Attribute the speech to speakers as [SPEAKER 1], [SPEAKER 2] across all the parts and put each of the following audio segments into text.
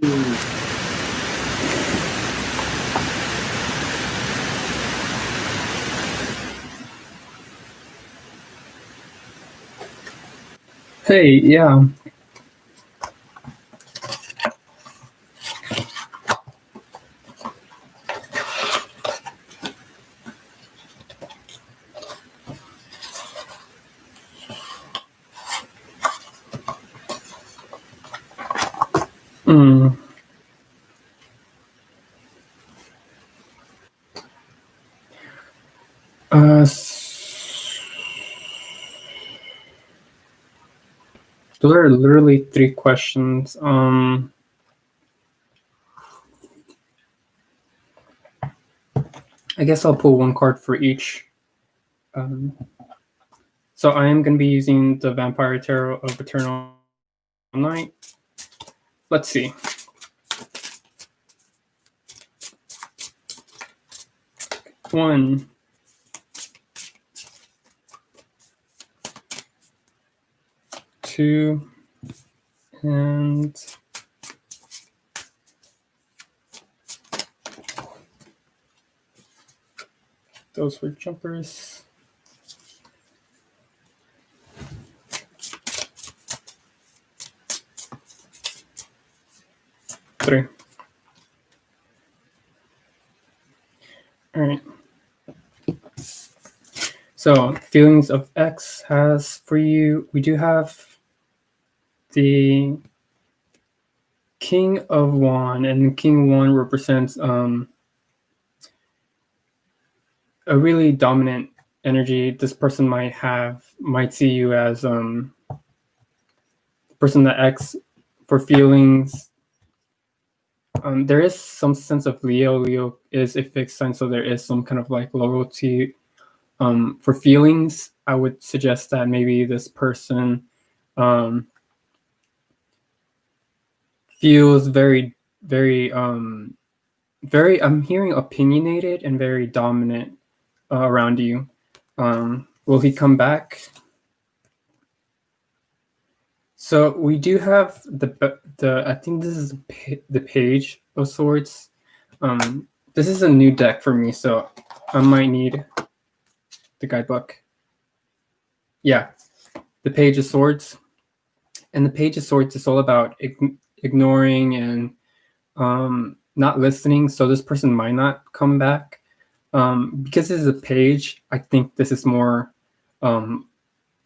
[SPEAKER 1] Hey, yeah. Mm. Those are literally three questions. I guess I'll pull one card for each. So I am going to be using the Vampire Tarot of Eternal Night. Let's see. One, two, and those were jumpers. Three. All right. So feelings of X has for you. We do have the King of Wand, and the King of Wand represents a really dominant energy. This person might see you as person that X for feelings. There is some sense of Leo. Leo is a fixed sign, so there is some kind of like loyalty. For feelings, I would suggest that maybe this person feels very, very, very. I'm hearing opinionated and very dominant around you. Will he come back? So we do have the. I think this is the Page of Swords. This is a new deck for me, so I might need the guidebook. Yeah, the Page of Swords, and the Page of Swords is all about ignoring and not listening. So this person might not come back because this is a page. I think this is more an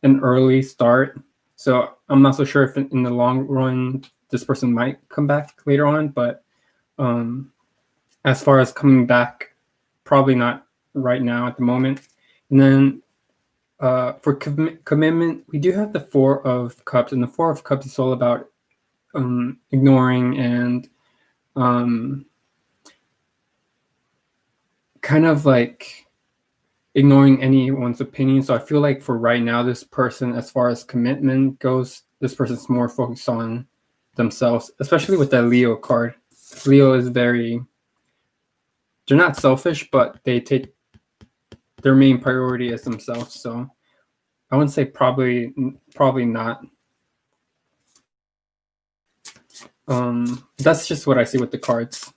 [SPEAKER 1] early start. So I'm not so sure if in the long run this person might come back later on, but as far as coming back, probably not right now at the moment. And then for commitment, we do have the Four of Cups, and the Four of Cups is all about ignoring and kind of like ignoring anyone's opinion. So I feel like for right now, this person, as far as commitment goes, this person's more focused on themselves, especially with that Leo card. Leo is very, they're not selfish, but they take their main priority as themselves. So I wouldn't say probably not. That's just what I see with the cards.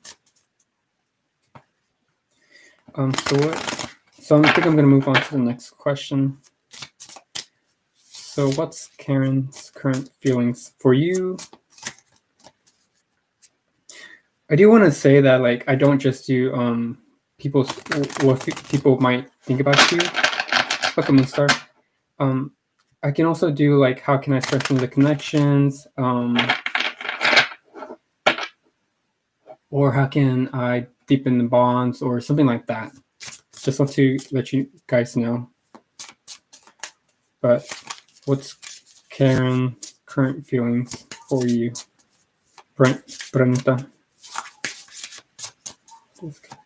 [SPEAKER 1] So I think I'm going to move on to the next question. So what's Karen's current feelings for you? I do want to say that like I don't just do what people might think about you. Look, I'm gonna start. I can also do like how can I strengthen the connections, or how can I deepen the bonds, or something like that. Just want to let you guys know. But what's Karen's current feelings for you, Brenda?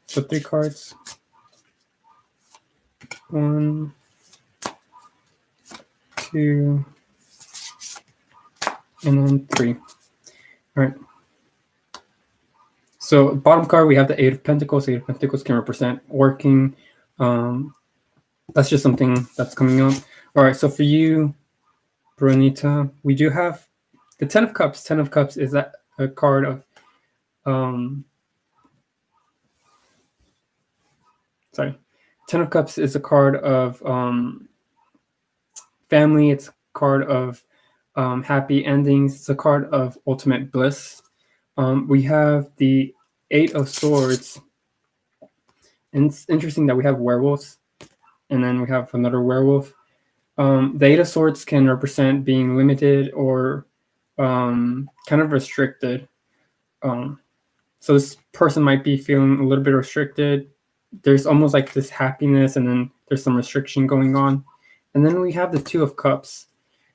[SPEAKER 1] So 3 cards. 1, 2, and then 3. All right. So bottom card, we have the 8 of Pentacles. 8 of Pentacles can represent working. That's just something that's coming up. All right. So for you, Bronita, we do have the 10 of Cups. 10 of Cups is that a card of Sorry, Ten of Cups is a card of family. It's a card of happy endings. It's a card of ultimate bliss. We have the Eight of Swords, and it's interesting that we have werewolves, and then we have another werewolf. The Eight of Swords can represent being limited or kind of restricted. So this person might be feeling a little bit restricted. There's almost like this happiness, and then there's some restriction going on. And then we have the Two of Cups.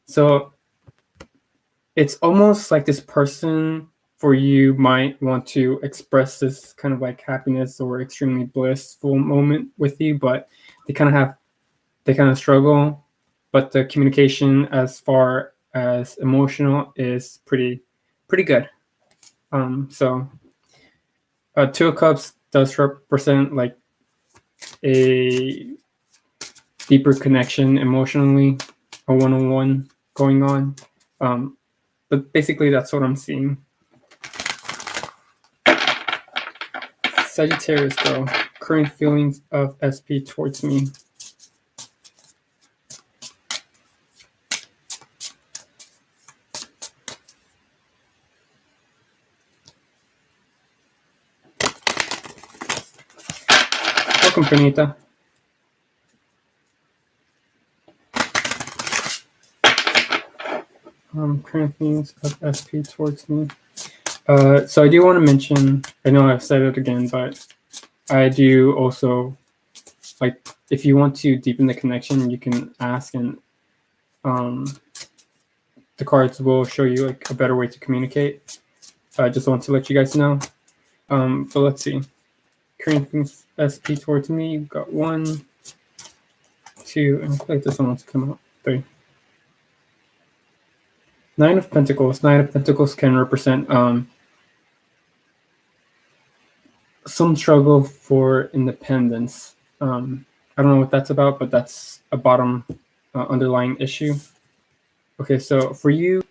[SPEAKER 1] So it's almost like this person for you might want to express this kind of like happiness or extremely blissful moment with you, but they kind of struggle. But the communication as far as emotional is pretty good. So Two of Cups does represent like a deeper connection emotionally, a one-on-one going on. But basically, that's what I'm seeing. Sagittarius girl, current feelings of SP towards me. Welcome, Pranita. Current feelings of SP towards me. So I do want to mention, I know I've said it again, but I do also, like, if you want to deepen the connection, you can ask, and the cards will show you like a better way to communicate. I just want to let you guys know. But let's see. Current feelings SP towards me. We've got 1, 2, and I feel like this one wants to come out. 3. Nine of Pentacles. Nine of Pentacles can represent some struggle for independence. I don't know what that's about, but that's a bottom underlying issue. Okay, so for you,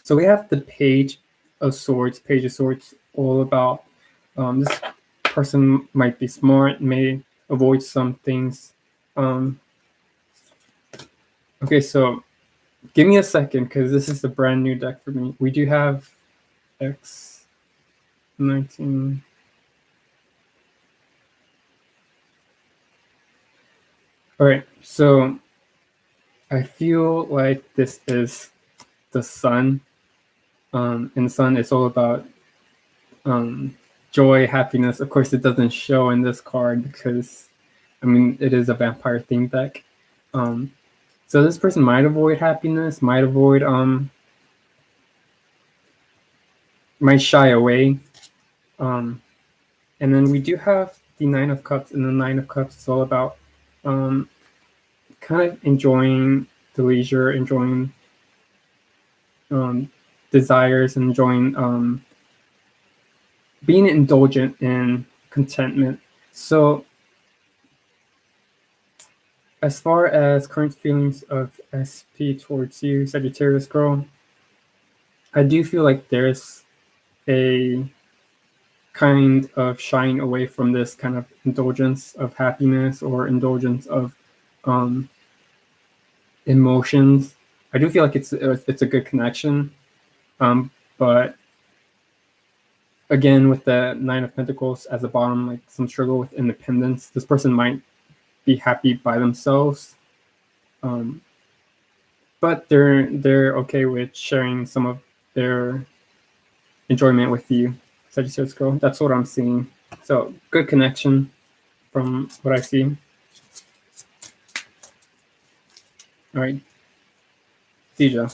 [SPEAKER 1] so we have the Page of Swords. Page of Swords, all about this person might be smart, may avoid some things. Okay, so give me a second, because this is a brand new deck for me. We do have X19. All right, so I feel like this is the Sun. And the Sun is all about joy, happiness. Of course, it doesn't show in this card because, I mean, it is a vampire themed deck. So this person might avoid happiness, might avoid, might shy away. And then we do have the Nine of Cups, and the Nine of Cups is all about kind of enjoying the leisure, enjoying desires, enjoying being indulgent in contentment. So as far as current feelings of SP towards you, Sagittarius girl, I do feel like there's a kind of shying away from this kind of indulgence of happiness or indulgence of emotions. I do feel like it's a good connection, but again, with the Nine of Pentacles as a bottom, like some struggle with independence. This person might be happy by themselves, but they're okay with sharing some of their enjoyment with you, Sagittarius girl. That's what I'm seeing. So good connection from what I see. All right, Deja.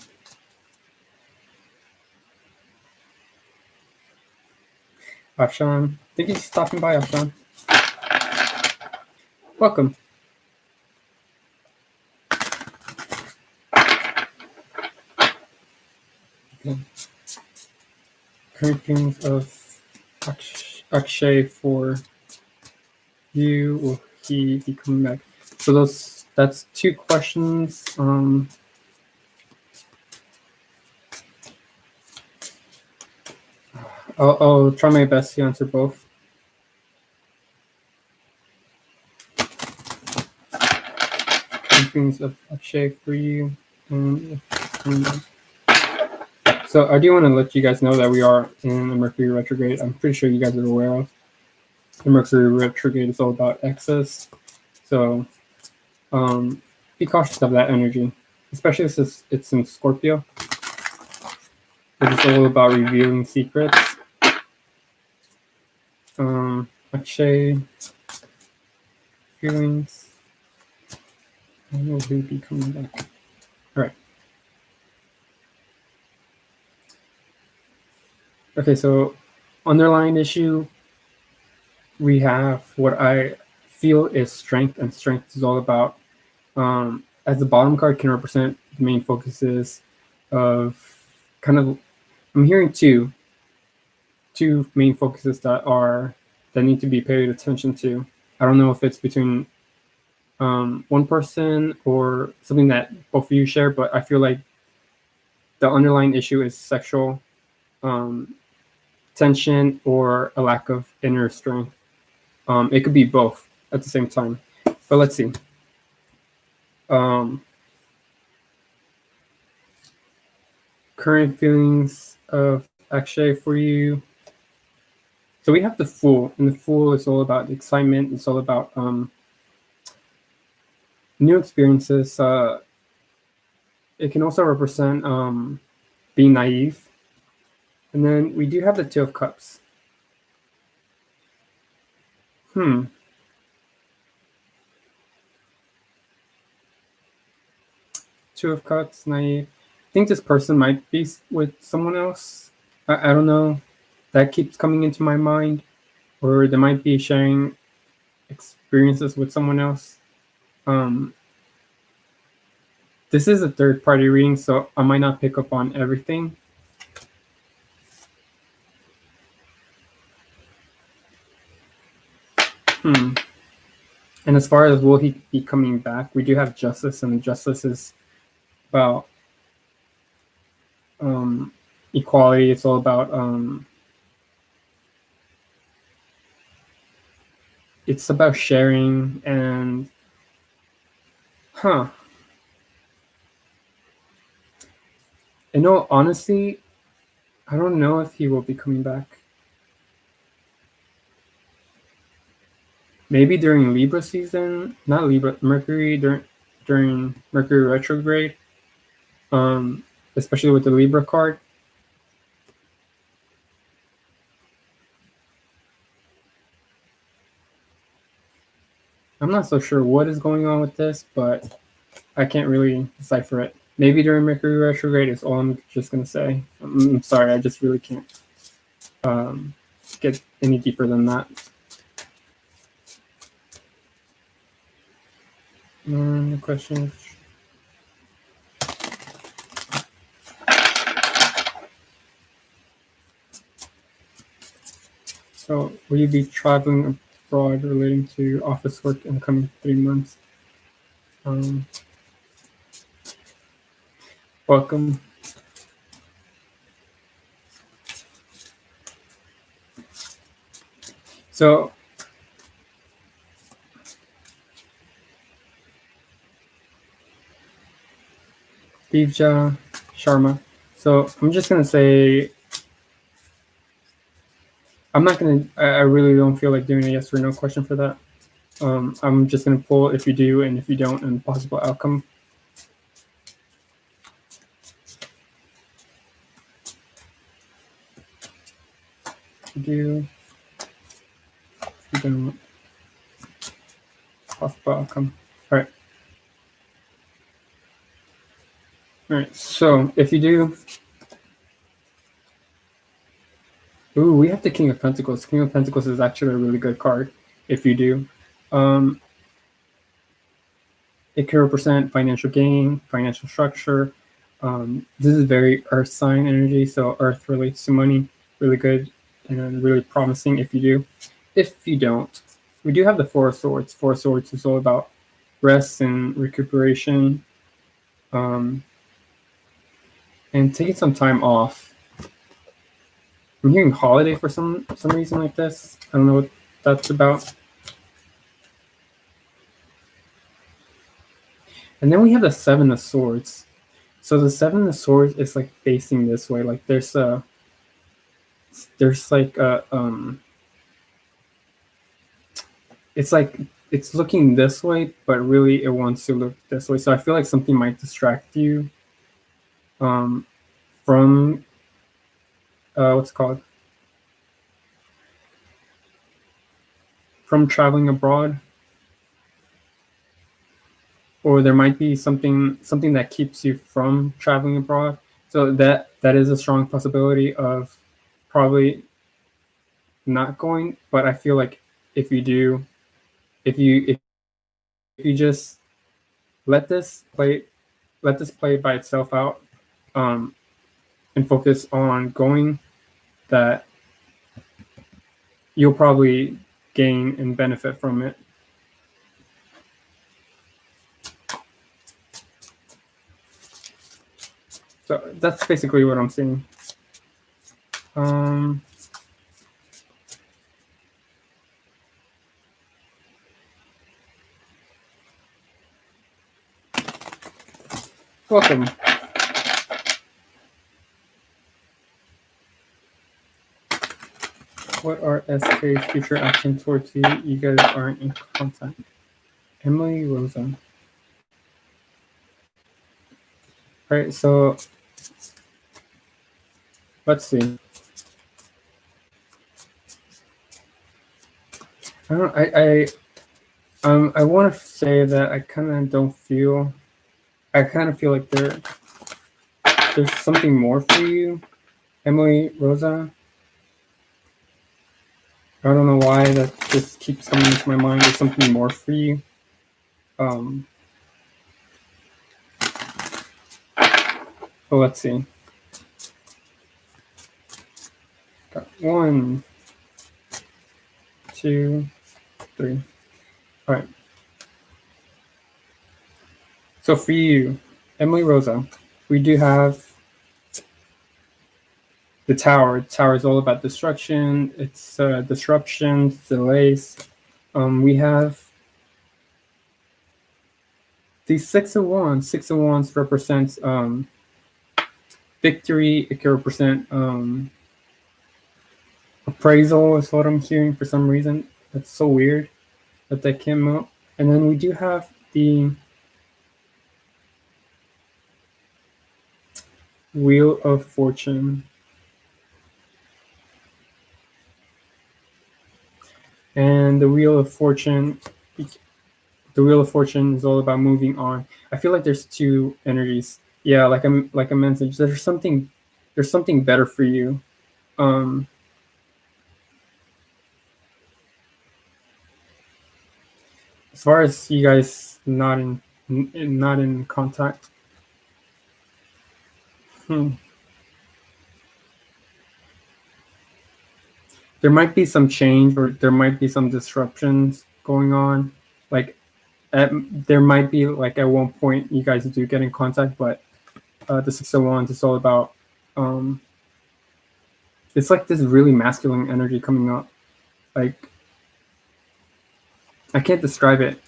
[SPEAKER 1] Afshan. Thank you for stopping by, Afshan. Welcome. Okay. Current feelings of Akshay for you. Will he be coming back? So that's 2 questions. I'll try my best to answer both. Things of Akshay for you. So I do want to let you guys know that we are in a Mercury retrograde. I'm pretty sure you guys are aware of. The Mercury retrograde is all about excess. So be cautious of that energy, especially since it's in Scorpio. It's all about revealing secrets. Akshay, feelings. When will he be coming back? All right. Okay, so underlying issue, we have what I feel is strength, and strength is all about, as the bottom card can represent the main focuses of kind of, I'm hearing two main focuses that need to be paid attention to. I don't know if it's between one person or something that both of you share, but I feel like the underlying issue is sexual tension or a lack of inner strength. It could be both at the same time. But let's see. Current feelings of Akshay for you. So we have the Fool, and the Fool is all about excitement. It's all about new experiences. It can also represent being naive. And then we do have the Two of Cups. Two of Cups, naive. I think this person might be with someone else. I don't know. That keeps coming into my mind. Or they might be sharing experiences with someone else. This is a third-party reading, so I might not pick up on everything. And as far as will he be coming back, we do have Justice, and Justice is about equality. It's all about it's about sharing and in all honesty, I don't know if he will be coming back. Maybe during Libra season, not Libra, Mercury, during Mercury retrograde, especially with the Libra card. I'm not so sure what is going on with this, but I can't really decipher it. Maybe during Mercury retrograde is all I'm just going to say. I'm sorry, I just really can't get any deeper than that. The question is, so will you be traveling abroad relating to office work in the coming 3 months? Welcome. So Divja Sharma. So I'm just gonna say I'm not gonna. I really don't feel like doing a yes or no question for that. I'm just gonna pull if you do and if you don't, and possible outcome. If you do, if you don't, possible outcome. All right. All right. So if you do, ooh, we have the King of Pentacles. King of Pentacles is actually a really good card. If you do, it can represent financial gain, financial structure. This is very Earth sign energy, so Earth relates to money. Really good and really promising if you do. If you don't, we do have the Four of Swords. Four of Swords is all about rest and recuperation, and taking some time off. I'm hearing holiday for some reason like this. I don't know what that's about. And then we have the Seven of Swords. So the Seven of Swords is like facing this way. Like there's like a it's like it's looking this way, but really it wants to look this way. So I feel like something might distract you from what's it called? From traveling abroad. Or there might be something that keeps you from traveling abroad. So that is a strong possibility of probably not going. But I feel like if you do, if you just let this play by itself out, and focus on going, that you'll probably gain and benefit from it. So that's basically what I'm seeing. Welcome. What are SK's future actions towards you? You guys aren't in contact. Emily Rosa. All right, so let's see. I don't. I want to say that I kind of don't feel. I kind of feel like there's something more for you, Emily Rosa. I don't know why that just keeps coming into my mind. There's something more for you. But let's see. Got 1, 2, 3. All right. So for you, Emily Rosa, we do have the Tower. The Tower is all about destruction. It's disruptions, delays. We have the Six of Wands. Six of Wands represents victory. It can represent appraisal is what I'm hearing for some reason. That's so weird that came up. And then we do have the Wheel of Fortune. And the Wheel of Fortune is all about moving on. I feel like there's two energies. Yeah, like I mentioned, there's something better for you. As far as you guys not in contact. There might be some change, or there might be some disruptions going on. Like there might be like at one point you guys do get in contact, but the Six of Wands is all about it's like this really masculine energy coming up. Like I can't describe it.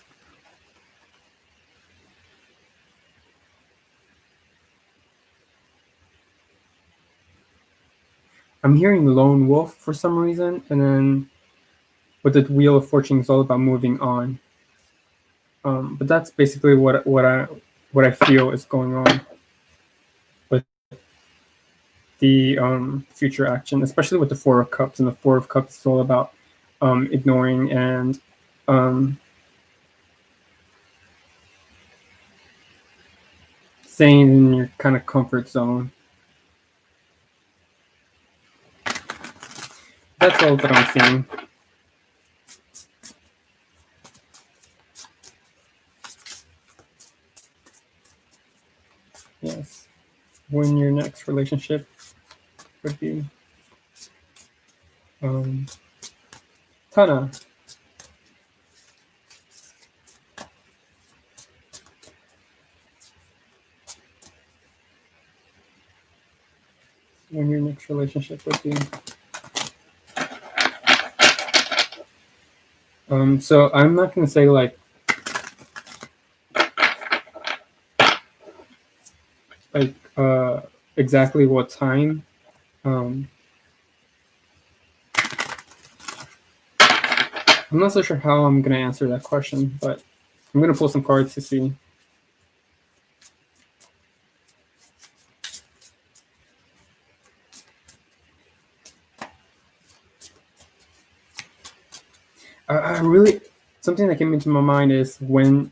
[SPEAKER 1] I'm hearing lone wolf for some reason, and then with the Wheel of Fortune, it's all about moving on. But that's basically what I feel is going on with the future action, especially with the Four of Cups. And the Four of Cups is all about ignoring and staying in your kind of comfort zone. That's all that I'm seeing. Yes. When your next relationship would be. Tana. When your next relationship would be. So I'm not gonna say like exactly what time. Um, I'm not so sure how I'm gonna answer that question, but I'm gonna pull some cards to see. I really something that came into my mind is when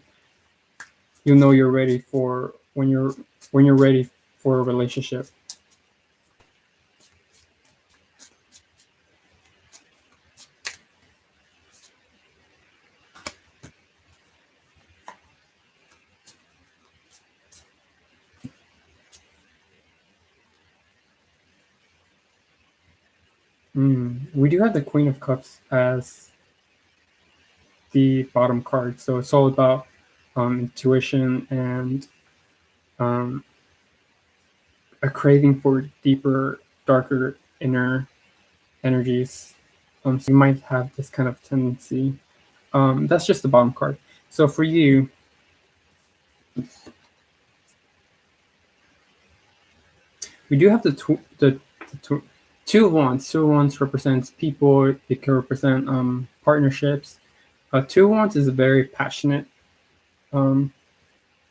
[SPEAKER 1] you know you're ready for when you're ready for a relationship. We do have the Queen of Cups as the bottom card, so it's all about intuition and um, a craving for deeper, darker inner energies. So you might have this kind of tendency. That's just the bottom card. So for you, we do have the two of wands. Two of wands represents people. It can represent partnerships. Two of wands is a very passionate um,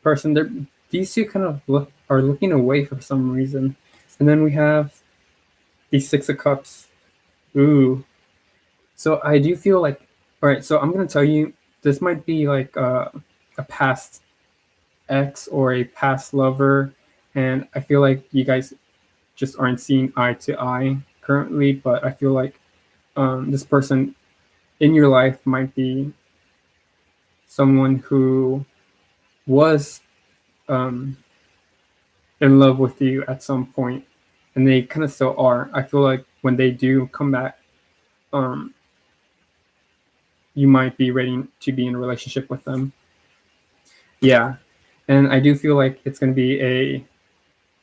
[SPEAKER 1] person. These two kind of are looking away for some reason. And then we have the Six of Cups. Ooh. So I do feel like, all right, so I'm going to tell you, this might be like a past ex or a past lover. And I feel like you guys just aren't seeing eye to eye currently, but I feel like this person in your life might be someone who was um, in love with you at some point, and they kind of still are. I feel like when they do come back, um, you might be ready to be in a relationship with them. Yeah, and I do feel like it's going to be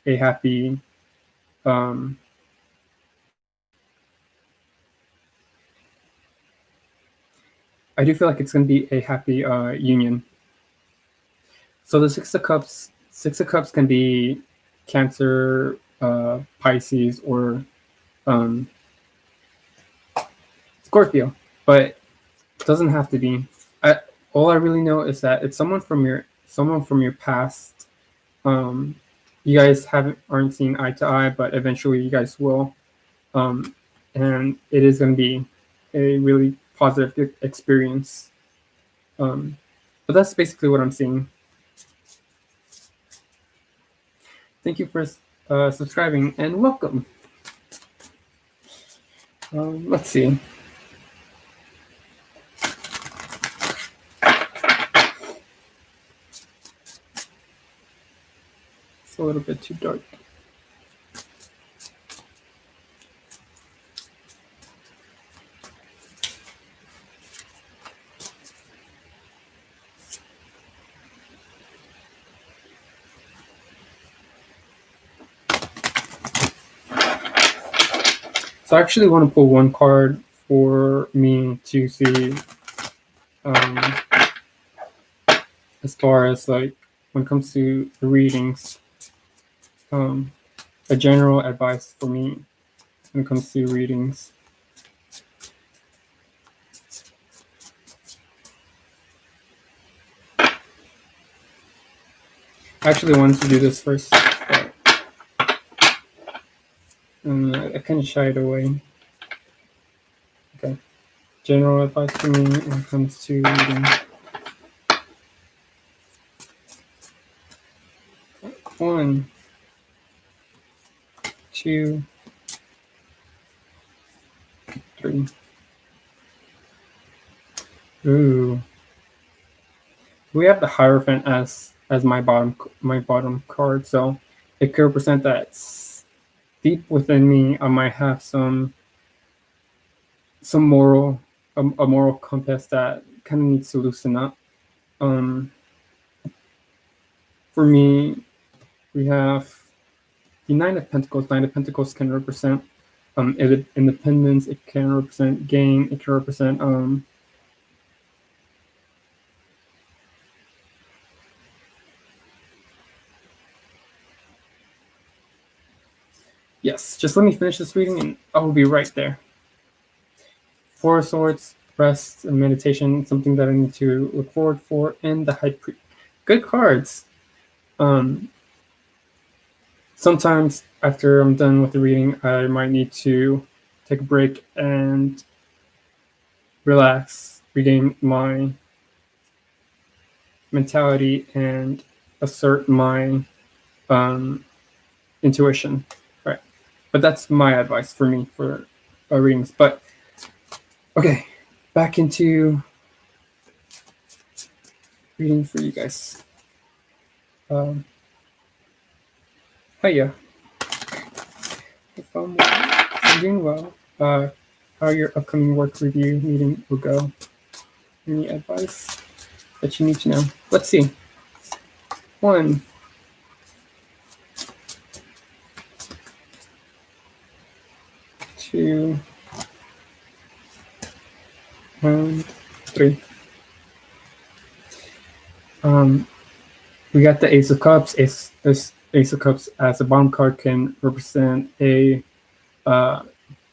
[SPEAKER 1] a happy. Um, I do feel like it's going to be a happy union. So the Six of Cups can be Cancer, Pisces, or um, Scorpio, but it doesn't have to be. All I really know is that it's someone from your past. Um, you guys aren't seeing eye to eye, but eventually you guys will, and it is going to be a really positive experience. But that's basically what I'm seeing. Thank you for subscribing and welcome. Let's see. It's a little bit too dark. So I actually want to pull one card for me to see as far as like when it comes to the readings, a general advice for me when it comes to readings. I actually wanted to do this first, but I kind of shied away. Okay. General advice for me when it comes to reading. One, two, three. Ooh. We have the Hierophant as my bottom card, so it could represent that deep within me I might have some moral a moral compass that kind of needs to loosen up. For me, we have the Nine of Pentacles. Nine of Pentacles can represent independence. It can represent gain. It can represent Yes, just let me finish this reading and I will be right there. Four of Swords, rest and meditation, something that I need to look forward for, and the High Priest. Good cards. Sometimes after I'm done with the reading, I might need to take a break and relax, regain my mentality, and assert my intuition. Right. But that's my advice for me for readings. But okay, back into reading for you guys. Hiya. I'm doing well. How your upcoming work review meeting will go? Any advice that you need to know? Let's see. 1, 2, 3. We got the Ace of Cups. Ace of Cups as a bottom card can represent a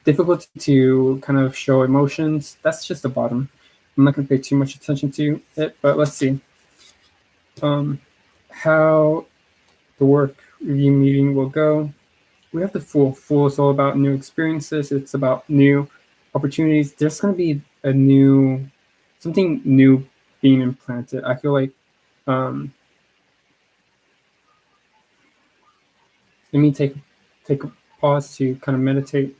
[SPEAKER 1] difficulty to kind of show emotions. That's just the bottom. I'm not going to pay too much attention to it, but let's see how the work review meeting will go. We have the Fool. Fool is all about new experiences. It's about new opportunities. There's going to be something new being implanted. I feel like let me take a pause to kind of meditate.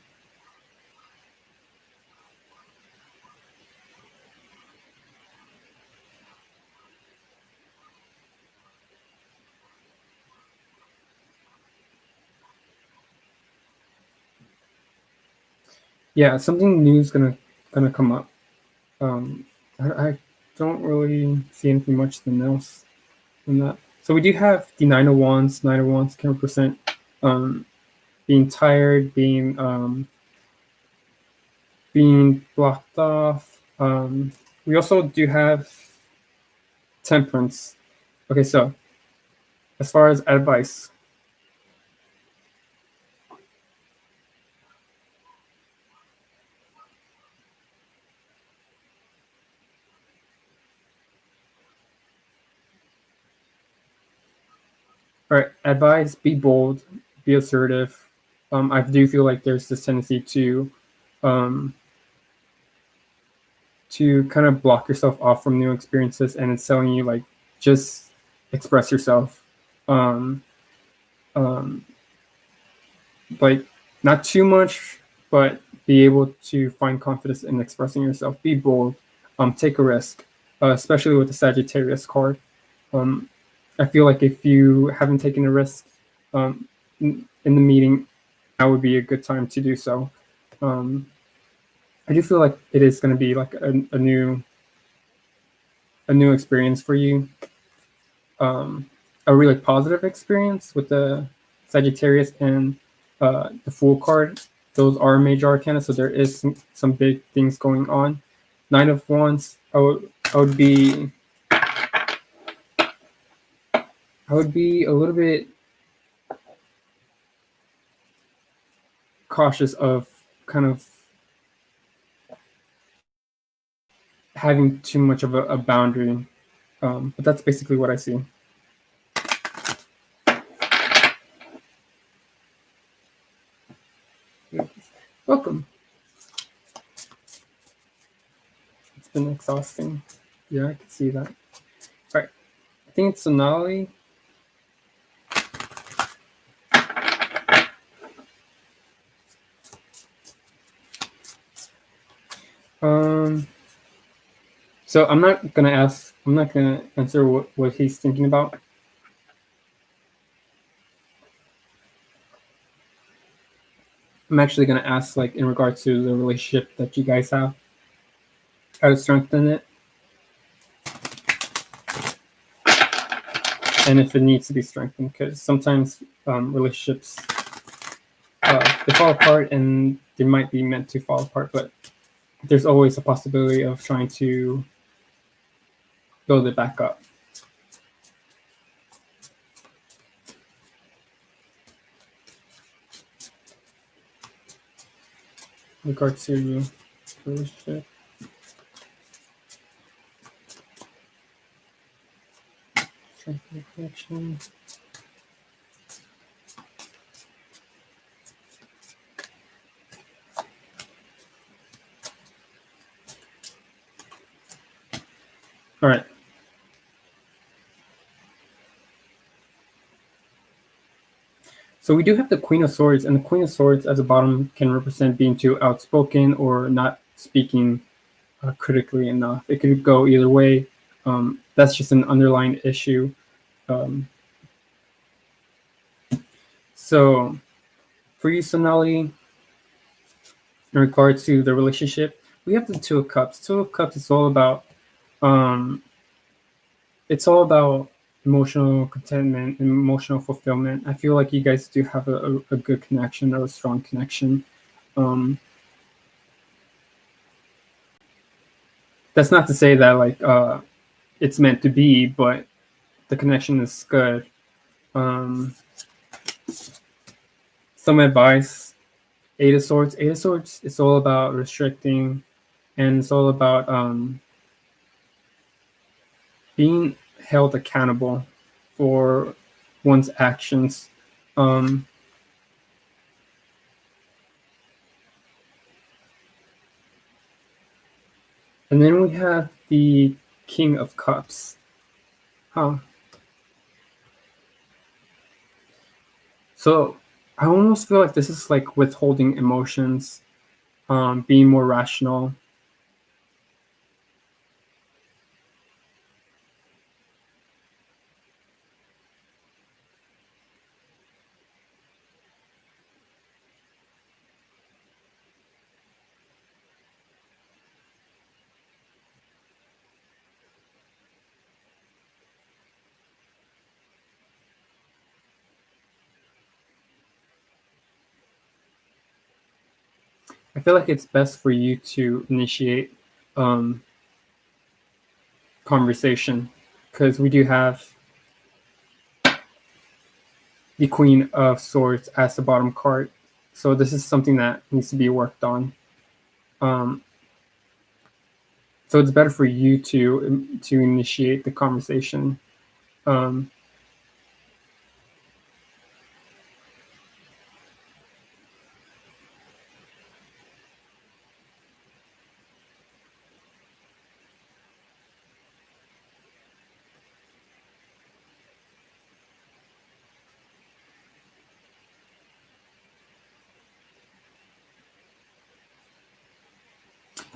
[SPEAKER 1] Yeah, something new is gonna come up. I don't really see anything much else than that. So we do have the Nine of Wands. Nine of Wands can represent being tired, being blocked off. We also do have Temperance. Okay, so as far as advice, all right, advice: be bold, be assertive. I do feel like there's this tendency to kind of block yourself off from new experiences, and it's telling you like just express yourself. Um, like not too much, but be able to find confidence in expressing yourself. Be bold. Take a risk, especially with the Sagittarius card. I feel like if you haven't taken a risk in the meeting, that would be a good time to do so. I do feel like it is going to be like a new experience for you, a really positive experience with the Sagittarius and the Fool card. Those are major arcana, so there is some big things going on. Nine of Wands, I would be a little bit cautious of kind of having too much of a boundary, but that's basically what I see. Welcome. It's been exhausting. Yeah, I can see that. All right, I think it's Sonali. So I'm not gonna answer what he's thinking about. I'm actually gonna ask, like, in regards to the relationship that you guys have, how to strengthen it, and if it needs to be strengthened, because sometimes relationships they fall apart and they might be meant to fall apart, but there's always a possibility of trying to build it back up. in regards to your relationship. Strength of connection. All right. So we do have the Queen of Swords, and the Queen of Swords at the bottom can represent being too outspoken or not speaking critically enough. It could go either way. That's just an underlying issue. So for you, Sonali, in regards to the relationship, we have the Two of Cups. Two of Cups is all about it's all about emotional contentment and emotional fulfillment. I feel like you guys do have a good connection or a strong connection. That's not to say that like it's meant to be, but the connection is good. Some advice: Eight of Swords. Eight of Swords is all about restricting, and it's all about being held accountable for one's actions. And then we have the King of Cups. So I almost feel like this is like withholding emotions, being more rational. I feel like it's best for you to initiate conversation, because we do have the Queen of Swords as the bottom card. So this is something that needs to be worked on. So it's better for you to initiate the conversation.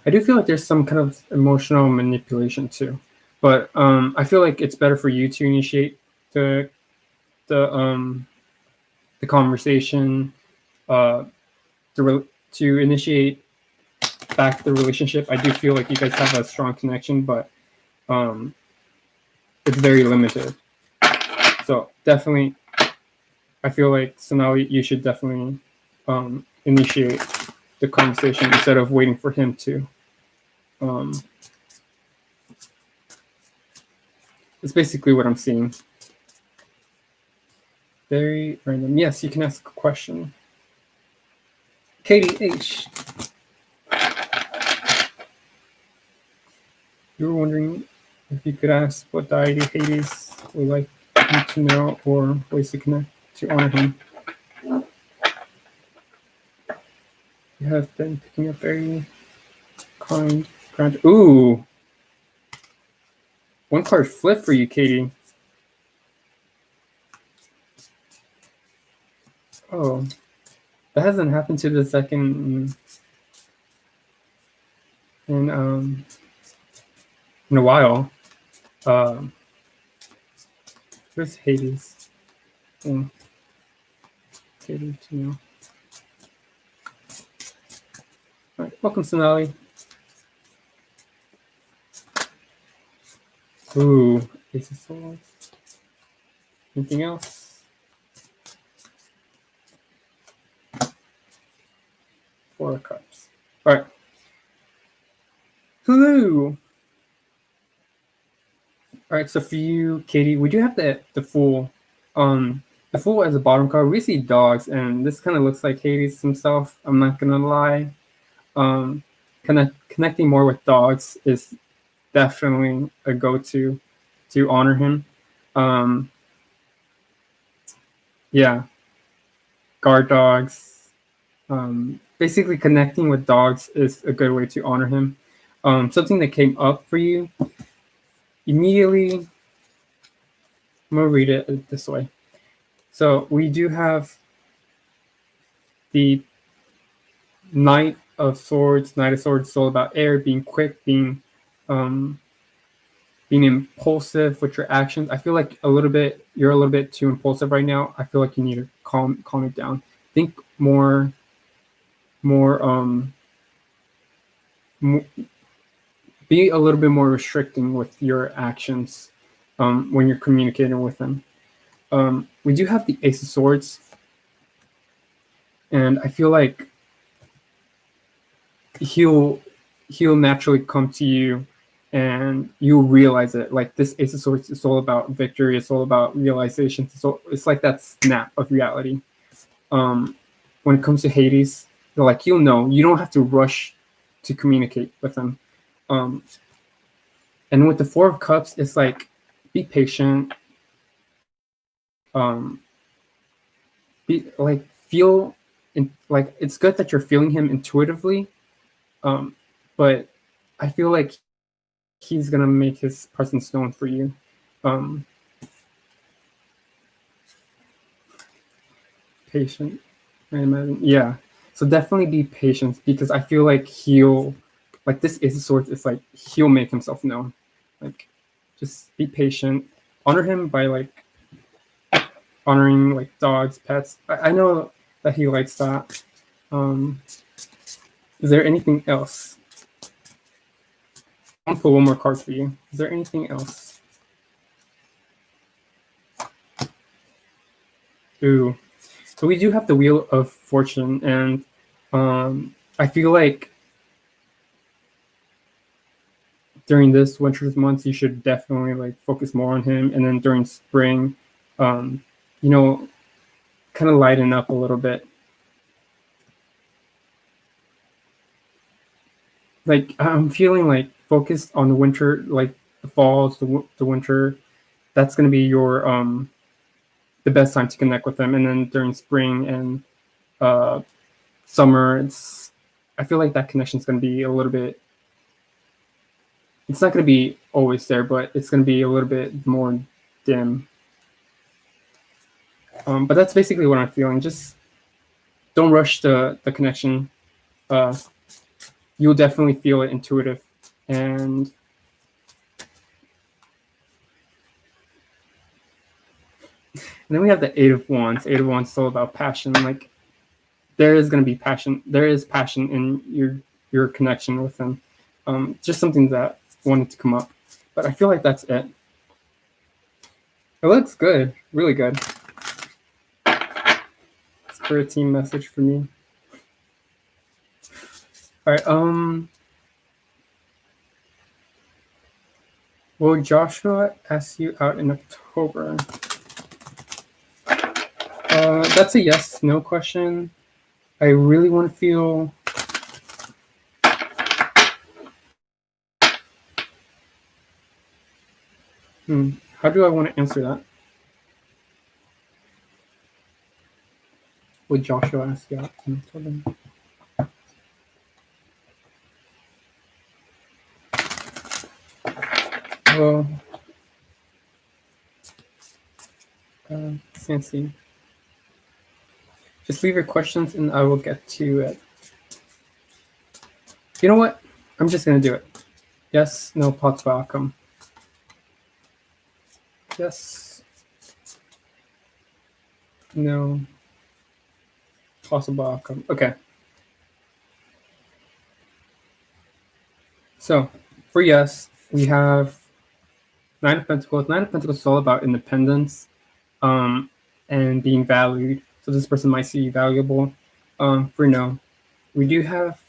[SPEAKER 1] I do feel like there's some kind of emotional manipulation too, but I feel like it's better for you to initiate the conversation, to initiate back the relationship. I do feel like you guys have a strong connection, but it's very limited. So definitely, I feel like so now you should definitely initiate the conversation instead of waiting for him to. It's basically what I'm seeing. Very random. Yes, you can ask a question. Katie H. You were wondering if you could ask what deity Hades would like you to know or ways to connect to honor him. You have been picking up very kind. Ooh! One card flip for you, Katie. Oh. That hasn't happened to the second in a while. Where's Hades? Oh. Katie to know. All right, welcome, Sonali. Ooh, Ace of Swords. Anything else? Four of Cups. All right. Hello. All right, so for you, Katie, we do have the Fool. The Fool as a bottom card. We see dogs, and this kind of looks like Hades himself. I'm not gonna lie. Connecting more with dogs is definitely a go-to to honor him. Yeah, guard dogs. Basically, connecting with dogs is a good way to honor him. Something that came up for you immediately. I'm gonna read it this way. So we do have the Knight of Swords. Knight of Swords is all about air, being quick, being impulsive with your actions. I feel like you're a little bit too impulsive right now. I feel like you need to calm it down. Think more be a little bit more restricting with your actions when you're communicating with them. We do have the Ace of Swords, and I feel like he'll naturally come to you and you'll realize it. Like, this Ace of Swords is all about victory, it's all about realization. So it's like that snap of reality. When it comes to Hades, you're like, you'll know, you don't have to rush to communicate with him. And with the Four of Cups, it's like, be patient. Be like, feel like, it's good that you're feeling him intuitively, but I feel like he's gonna make his presence known for you. Patient, I imagine. Yeah. So definitely be patient, because I feel like this Ace of Swords is like, he'll make himself known. Like, just be patient. Honor him by like honoring like dogs, pets. I know that he likes that. Is there anything else? I'll pull one more card for you. Is there anything else? Ooh. So we do have the Wheel of Fortune, and I feel like during this winter's months, you should definitely like focus more on him, and then during spring, kind of lighten up a little bit. Like, I'm feeling like focused on the winter, like the falls, the winter. That's gonna be your the best time to connect with them, and then during spring and summer, I feel like that connection is gonna be a little bit. It's not gonna be always there, but it's gonna be a little bit more dim. But that's basically what I'm feeling. Just don't rush the connection. You'll definitely feel it intuitive. And then we have the Eight of Wands. Eight of Wands is all about passion. Like, there is going to be passion. There is passion in your connection with them. Just something that wanted to come up. But I feel like that's it. It looks good. Really good. It's for a team message for me. All right. Will Joshua ask you out in October? That's a yes, no question. I really want to feel. How do I want to answer that? Would Joshua ask you out in October? Well, Sancy, just leave your questions and I will get to it. You know what? I'm just going to do it. Yes, no, possible outcome. Yes, no, possible outcome. Okay. So, for yes, we have Nine of Pentacles. Nine of Pentacles is all about independence and being valued. So this person might see you valuable. For no, we do have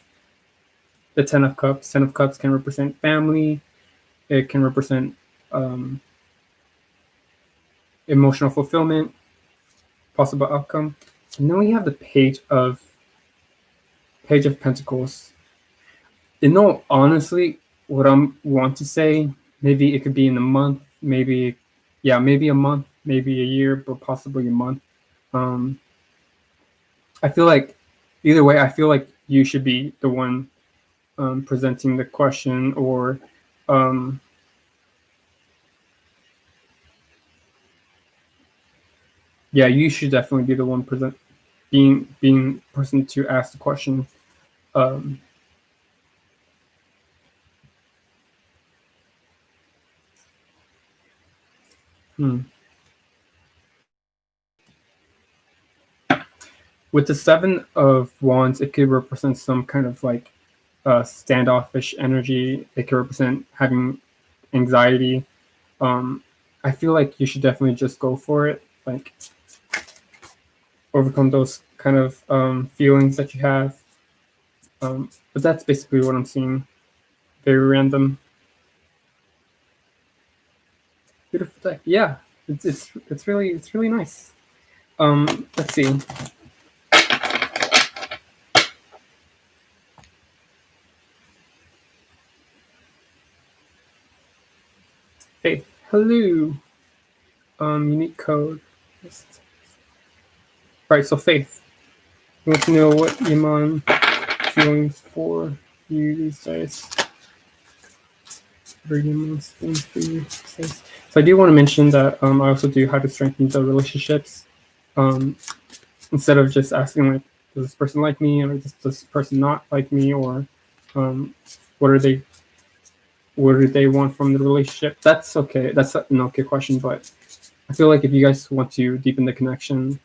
[SPEAKER 1] the Ten of Cups. Ten of Cups can represent family. It can represent emotional fulfillment, possible outcome. And then we have the Page of Pentacles. Honestly, what I want to say, maybe it could be in a month, maybe, yeah, maybe a month, maybe a year, but possibly a month. Um, I feel like either way, I feel like you should be the one presenting the question, or um, yeah, you should definitely be the one being person to ask the question. Um, hmm. With the Seven of Wands, it could represent some kind of like standoffish energy. It could represent having anxiety. Um, I feel like you should definitely just go for it. Like overcome those kind of feelings that you have. But that's basically what I'm seeing. Very random. Beautiful deck. Yeah, it's really nice. Let's see. Faith. Hello. Unique code. Right. So Faith. You want to know what Iman feelings for you these days? Very Iman's feelings for you these days. So I do want to mention that I also do how to strengthen the relationships. Instead of just asking like, does this person like me, or does this person not like me, or um, what are they what do they want from the relationship? That's okay. That's an okay question, but I feel like if you guys want to deepen the connection,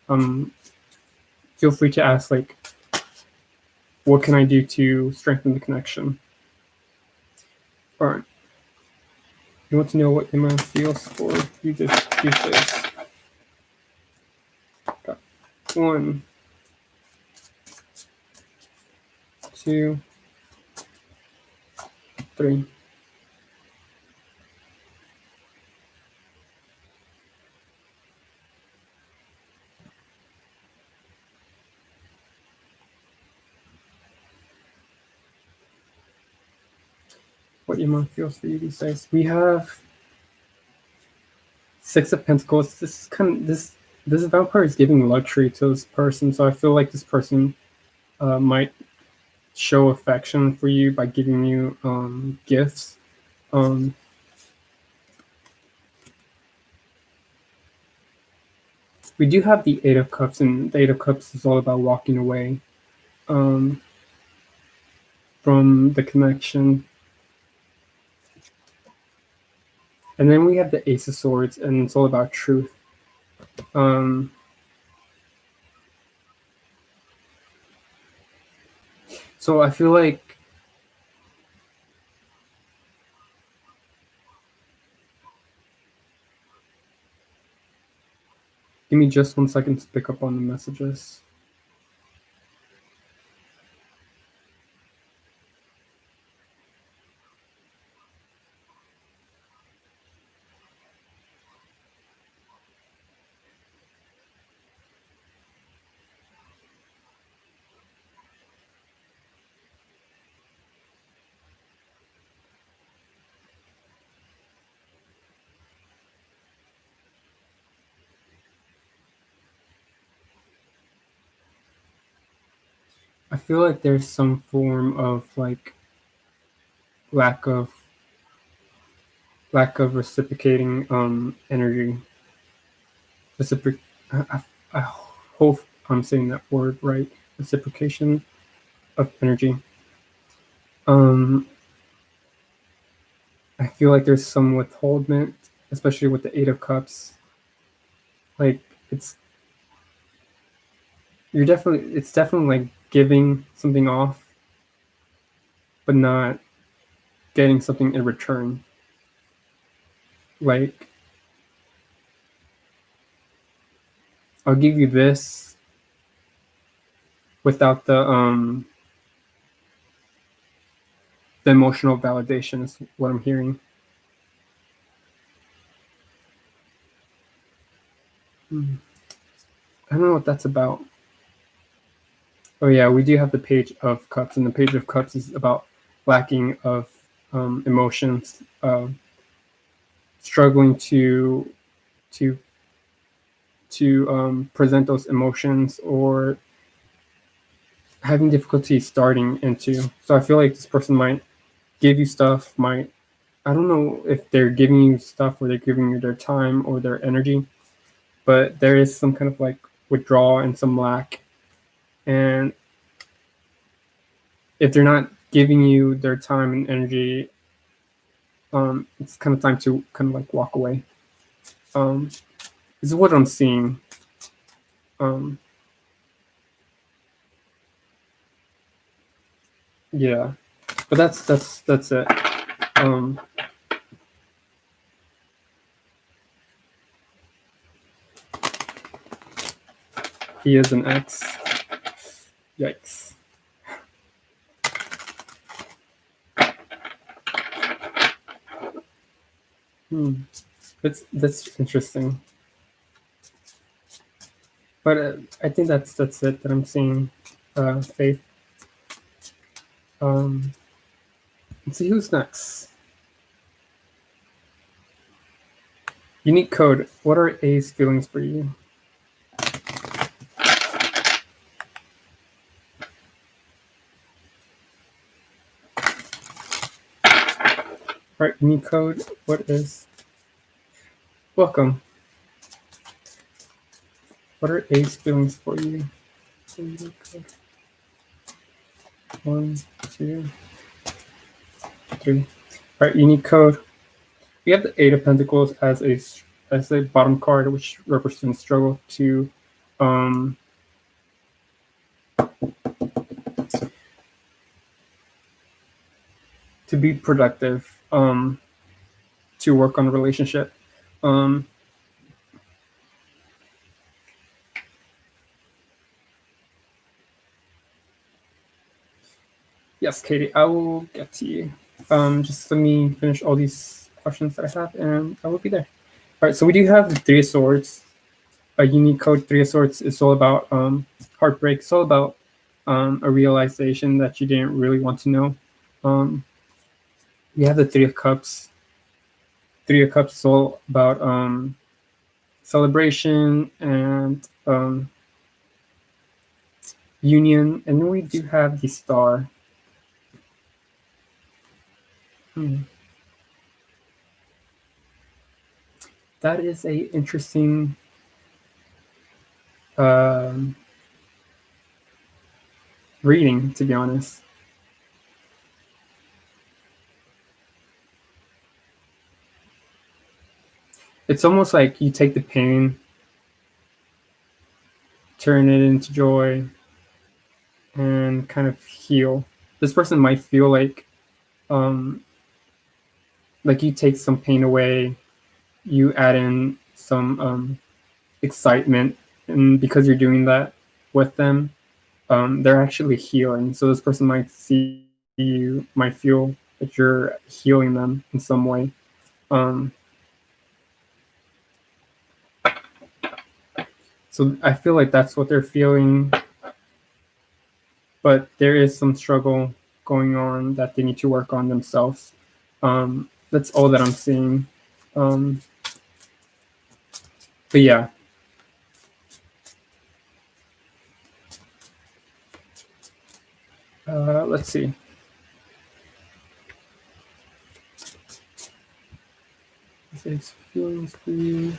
[SPEAKER 1] um, feel free to ask like, what can I do to strengthen the connection? All right. You want to know what your man feels for you these days? Got 1, 2, 3. What your man feels for you these days? We have 6 of Pentacles. This vampire is giving luxury to this person, so I feel like this person might show affection for you by giving you gifts. Um, we do have the Eight of Cups, and the Eight of Cups is all about walking away from the connection. And then we have the Ace of Swords, and it's all about truth. So I feel like give me just 1 second to pick up on the messages. I feel like there's some form of like lack of reciprocating energy. I hope I'm saying that word right. Reciprocation of energy. I feel like there's some withholdment, especially with the Eight of Cups. Like it's definitely like giving something off, but not getting something in return. Like, I'll give you this without the emotional validation is what I'm hearing. I don't know what that's about. Oh yeah, we do have the Page of Cups, and the Page of Cups is about lacking of emotions, struggling to present those emotions, or having difficulty starting into. So I feel like this person might give you stuff, might, I don't know if they're giving you stuff or they're giving you their time or their energy, but there is some kind of like withdrawal and some lack. And if they're not giving you their time and energy, it's kind of time to kind of like walk away. This is what I'm seeing. Yeah, but that's it. He is an ex. Yikes. That's interesting. But I think that's it that I'm seeing. Faith. Let's see who's next. Unique code. What are A's feelings for you? All right, unique code. What is? Welcome. What are A's feelings for you? Unique code. 1, 2, 3. All right, unique code. We have the Eight of Pentacles as a bottom card, which represents struggle to be productive, to work on a relationship. Yes, Katie, I will get to you. Just let me finish all these questions that I have, and I will be there. All right, so we do have the Three of Swords. A unique code, Three of Swords, is all about heartbreak. It's all about a realization that you didn't really want to know. We have the Three of Cups. Three of Cups is all about celebration and union. And then we do have the Star. That is a interesting reading, to be honest. It's almost like you take the pain, turn it into joy, and kind of heal. This person might feel like you take some pain away, you add in some excitement, and because you're doing that with them, they're actually healing. So this person might see you, might feel that you're healing them in some way. So I feel like that's what they're feeling, but there is some struggle going on that they need to work on themselves. That's all that I'm seeing. But yeah. Let's see. This feelings for you.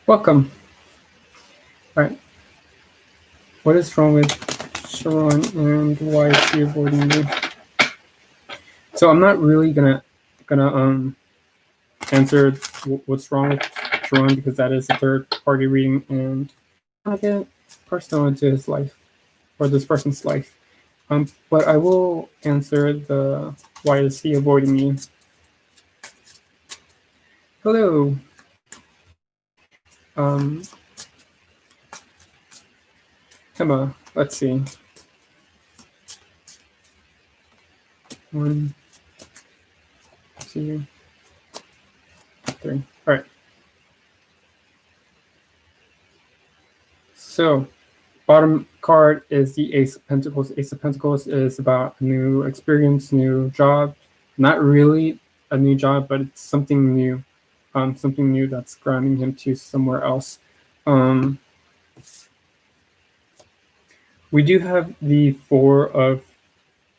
[SPEAKER 1] Welcome. All right. What is wrong with Sharon and why is she avoiding you? So I'm not really gonna answer what's wrong with Sharon because that is a third party reading and I get personal into his life or this person's life. But I will answer the why is he avoiding you? Hello. Emma, let's see. 1, 2, 3. All right. So bottom card is the Ace of Pentacles. Ace of Pentacles is about a new experience, new job. Not really a new job, but it's something new. Something new that's grounding him to somewhere else. We do have the Four of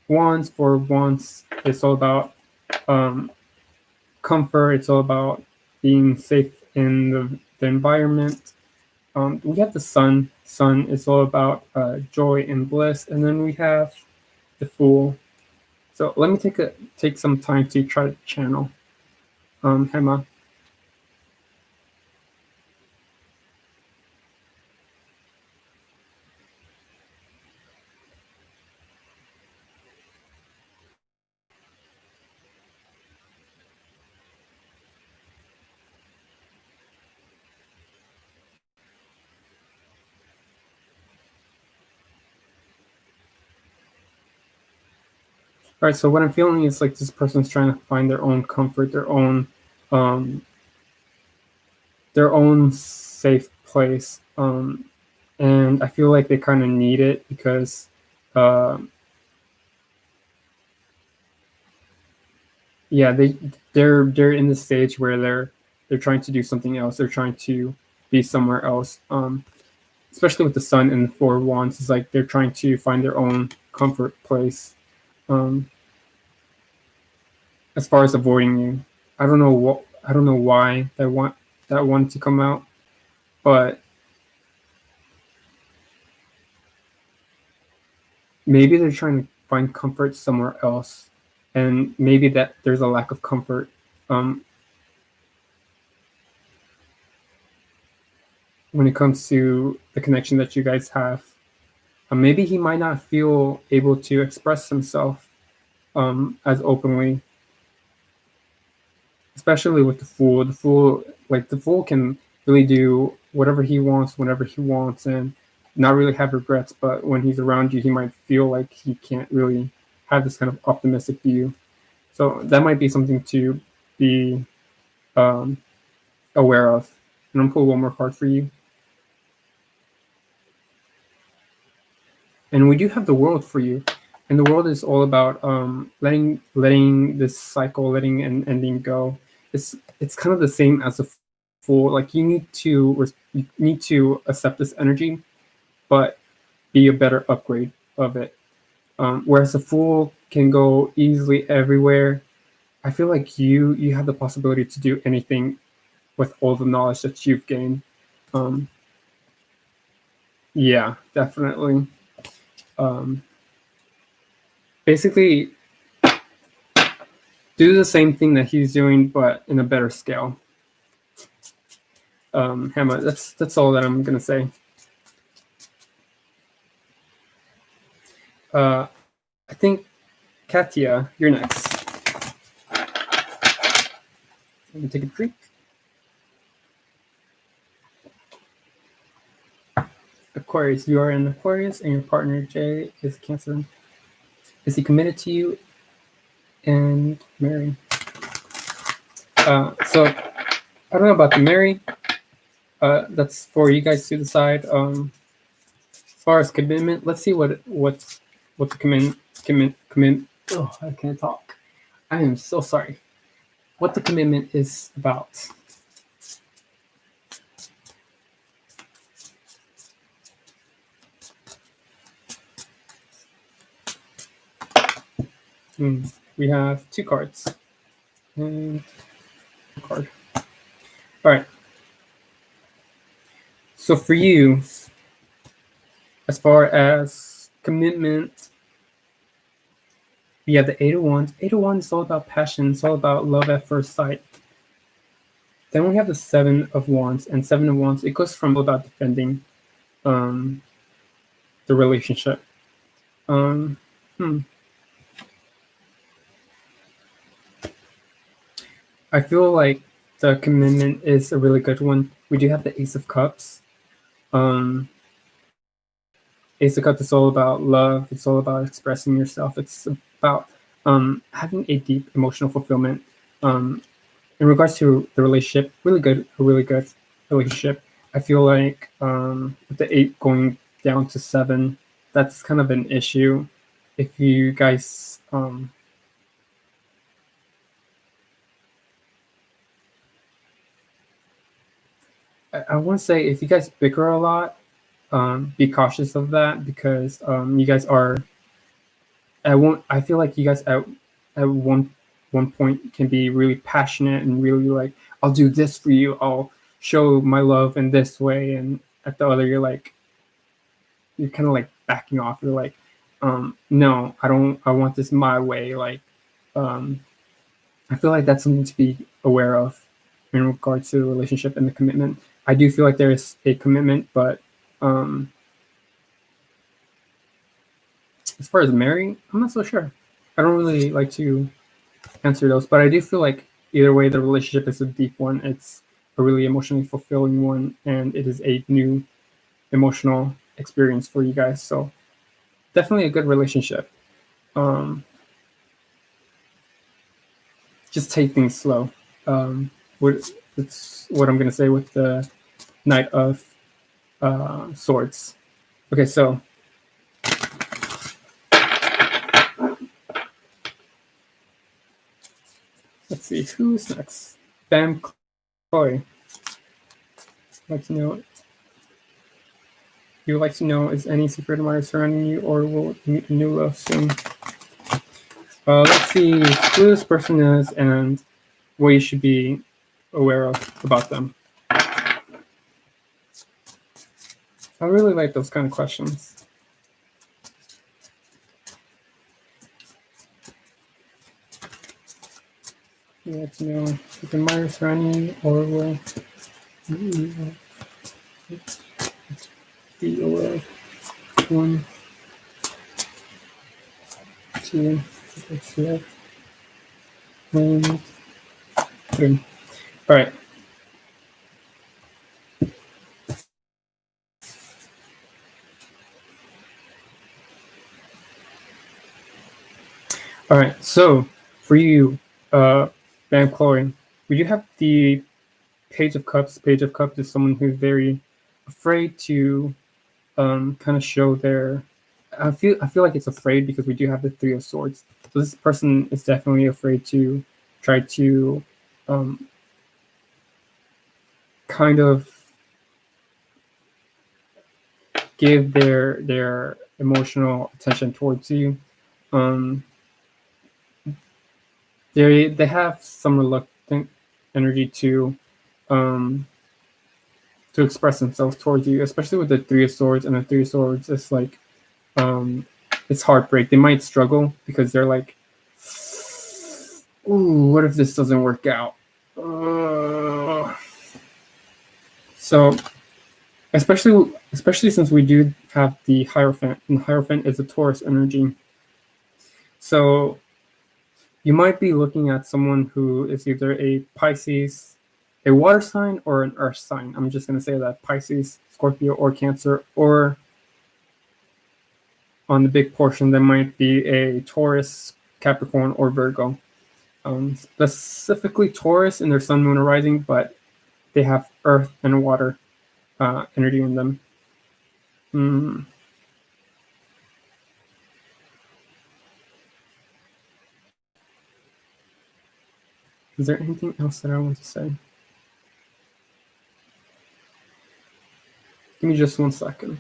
[SPEAKER 1] Wands. Four of Wands, it's all about comfort. It's all about being safe in the environment. We have the Sun. Sun is all about joy and bliss. And then we have the Fool. So let me take some time to try to channel Hema. All right, so what I'm feeling is like this person's trying to find their own comfort, their own safe place, and I feel like they kind of need it because yeah, they're in the stage where they're trying to do something else. They're trying to be somewhere else. Especially with the Sun and the Four of Wands, it's like they're trying to find their own comfort place. As far as avoiding you, I don't know why that wanted to come out, but maybe they're trying to find comfort somewhere else, and maybe that there's a lack of comfort. When it comes to the connection that you guys have, maybe he might not feel able to express himself as openly, especially with the Fool. The Fool can really do whatever he wants whenever he wants and not really have regrets. But when he's around you, he might feel like he can't really have this kind of optimistic view. So that might be something to be aware of. And I'm pull one more card for you. And we do have the World for you. And the World is all about letting this cycle, letting an ending go. It's kind of the same as the Fool. Like you need to accept this energy, but be a better upgrade of it. Whereas the Fool can go easily everywhere. I feel like you have the possibility to do anything with all the knowledge that you've gained. Yeah, definitely. Basically, do the same thing that he's doing, but in a better scale. Hema, that's all that I'm gonna say. I think Katya, you're next. Let me take a drink. Aquarius, you are an Aquarius, and your partner Jay is Cancer. Is he committed to you? And Mary. So I don't know about the Mary. That's for you guys to decide. As far as commitment, let's see what the commitment. Oh, I can't talk. I am so sorry. What the commitment is about. We have two cards and a card. All right. So for you, as far as commitment, we have the Eight of Wands. Eight of Wands is all about passion. It's all about love at first sight. Then we have the Seven of Wands, and Seven of Wands, it goes from all about defending the relationship. I feel like the commitment is a really good one. We do have the Ace of Cups. Ace of Cups is all about love. It's all about expressing yourself. It's about having a deep emotional fulfillment. In regards to the relationship, a really good relationship. I feel like with the 8 going down to 7, that's kind of an issue. If you guys I want to say if you guys bicker a lot, be cautious of that because you guys are. I feel like you guys at one point can be really passionate and really like, I'll do this for you. I'll show my love in this way, and at the other, you're kind of like backing off. You're like, no, I don't. I want this my way. Like, um, I feel like that's something to be aware of in regards to the relationship and the commitment. I do feel like there is a commitment, but um, as far as marrying, I'm not so sure. I don't really like to answer those, but I do feel like either way, the relationship is a deep one. It's a really emotionally fulfilling one, and it is a new emotional experience for you guys. So definitely a good relationship. Um, just take things slow. It's what I'm gonna say with the Knight of Swords. Okay, so let's see who's next. Bam Chloe. Like to know. You would like to know, is any secret admirer surrounding you, or will you meet a new love soon? Let's see who this person is and what you should be aware of about them. I really like those kind of questions. You like to know if you can admire surrounding you, or will you be aware of? 1, 2, 3, and 3. All right. All right. So for you, Bam Chloe, we do have the Page of Cups. Page of Cups is someone who's very afraid to kind of show their. I feel like it's afraid because we do have the Three of Swords. So this person is definitely afraid to try to kind of give their emotional attention towards you. They have some reluctant energy to express themselves towards you, especially with the Three of Swords. And the Three of Swords is like it's heartbreak. They might struggle because they're like, ooh, what if this doesn't work out? So especially since we do have the Hierophant, and the Hierophant is a Taurus energy. So you might be looking at someone who is either a Pisces, a water sign, or an earth sign. I'm just going to say that Pisces, Scorpio, or Cancer, or on the big portion, there might be a Taurus, Capricorn, or Virgo. Specifically Taurus in their sun, moon, or rising, but they have earth and water energy in them. Is there anything else that I want to say? Give me just 1 second.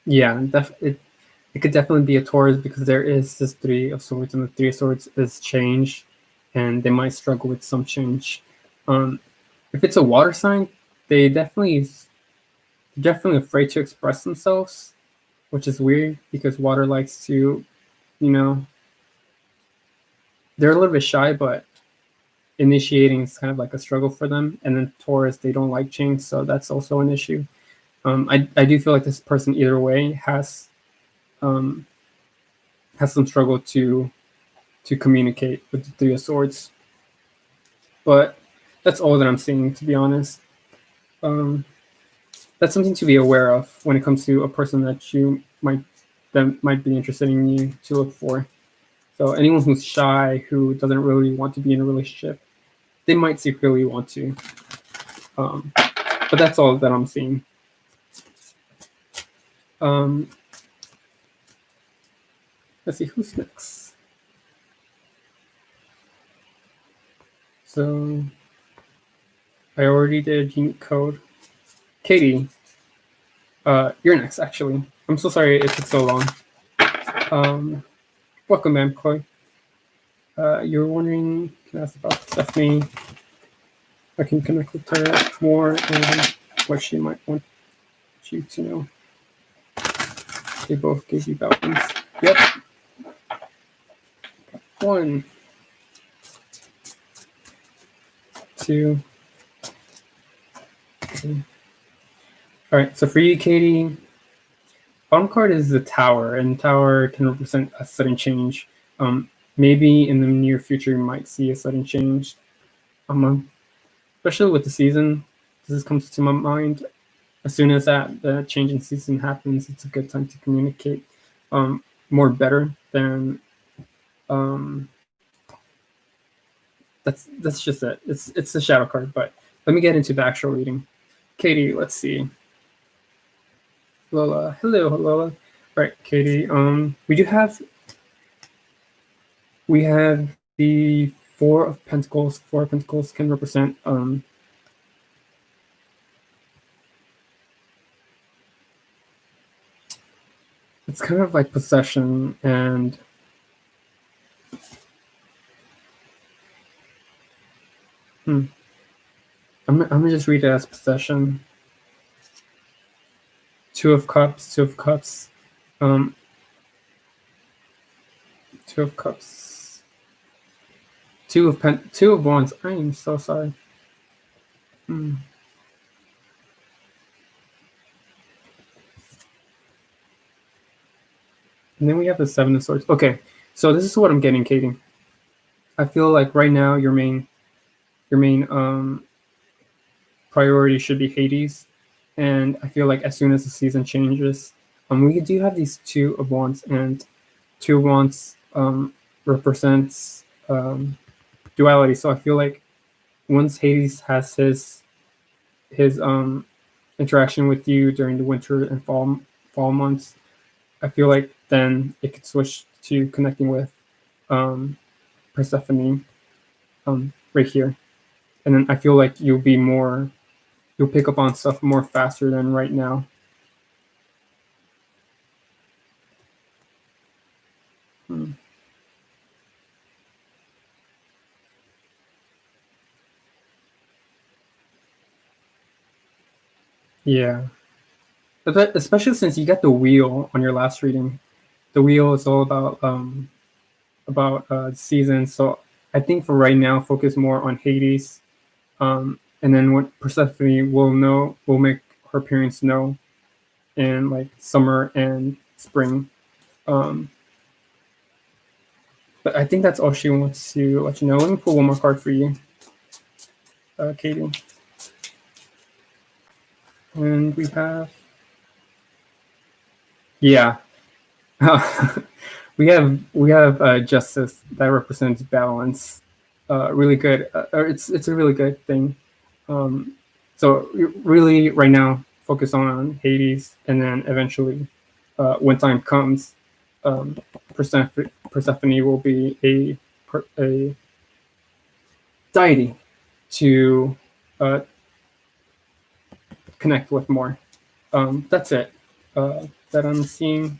[SPEAKER 1] Yeah, it could definitely be a Taurus because there is this Three of Swords, and the Three of Swords is change, and they might struggle with some change. If it's a water sign, they're definitely afraid to express themselves, which is weird because water likes to, they're a little bit shy, but initiating is kind of like a struggle for them. And then Taurus, they don't like change, so that's also an issue. I do feel like this person either way has some struggle to communicate with the Three of Swords. But that's all that I'm seeing, to be honest. that's something to be aware of when it comes to a person that might be interested in you to look for. So anyone who's shy, who doesn't really want to be in a relationship, they might secretly want to. But that's all that I'm seeing. Let's see who's next. So I already did unique code. Katie, you're next. Actually, I'm so sorry it took so long. Welcome, ma'am, Chloe. You're wondering, can I ask about Stephanie? I can connect with her more and what she might want you to know. They both gave you balance. Yep. 1, 2, 3. All right. So for you, Katie, bottom card is the Tower, and Tower can represent a sudden change. Maybe in the near future, you might see a sudden change. Especially with the season, this comes to my mind. As soon as the change in season happens, it's a good time to communicate more better than. That's just it. It's a shadow card, but let me get into the actual reading. Katie, let's see. Lola, hello, Lola. Right, Katie. We have the Four of Pentacles. Four of Pentacles can represent it's kind of like possession and I'm gonna just read it as possession. Two of Cups, Two of Cups, Two of Cups, Two of Wands. I am so sorry. And then we have the Seven of Swords. Okay, so this is what I'm getting, Katie. I feel like right now your main priority should be Hades, and I feel like as soon as the season changes, we do have these Two of Wands, and Two of Wands represents duality. So I feel like once Hades has his interaction with you during the winter and fall months, I feel like then it could switch to connecting with Persephone right here, and then I feel like you'll pick up on stuff more faster than right now. Yeah, but especially since you got the wheel on your last reading. The wheel is all about season. So I think for right now, focus more on Hades, and then what Persephone will make her parents know in like summer and spring. But I think that's all she wants to let you know. Let me pull one more card for you, Katie. And we have, yeah, we have justice that represents balance. Really good. It's a really good thing. So really, right now, focus on Hades, and then eventually, when time comes, Persephone will be a deity to connect with more. That's it that I'm seeing.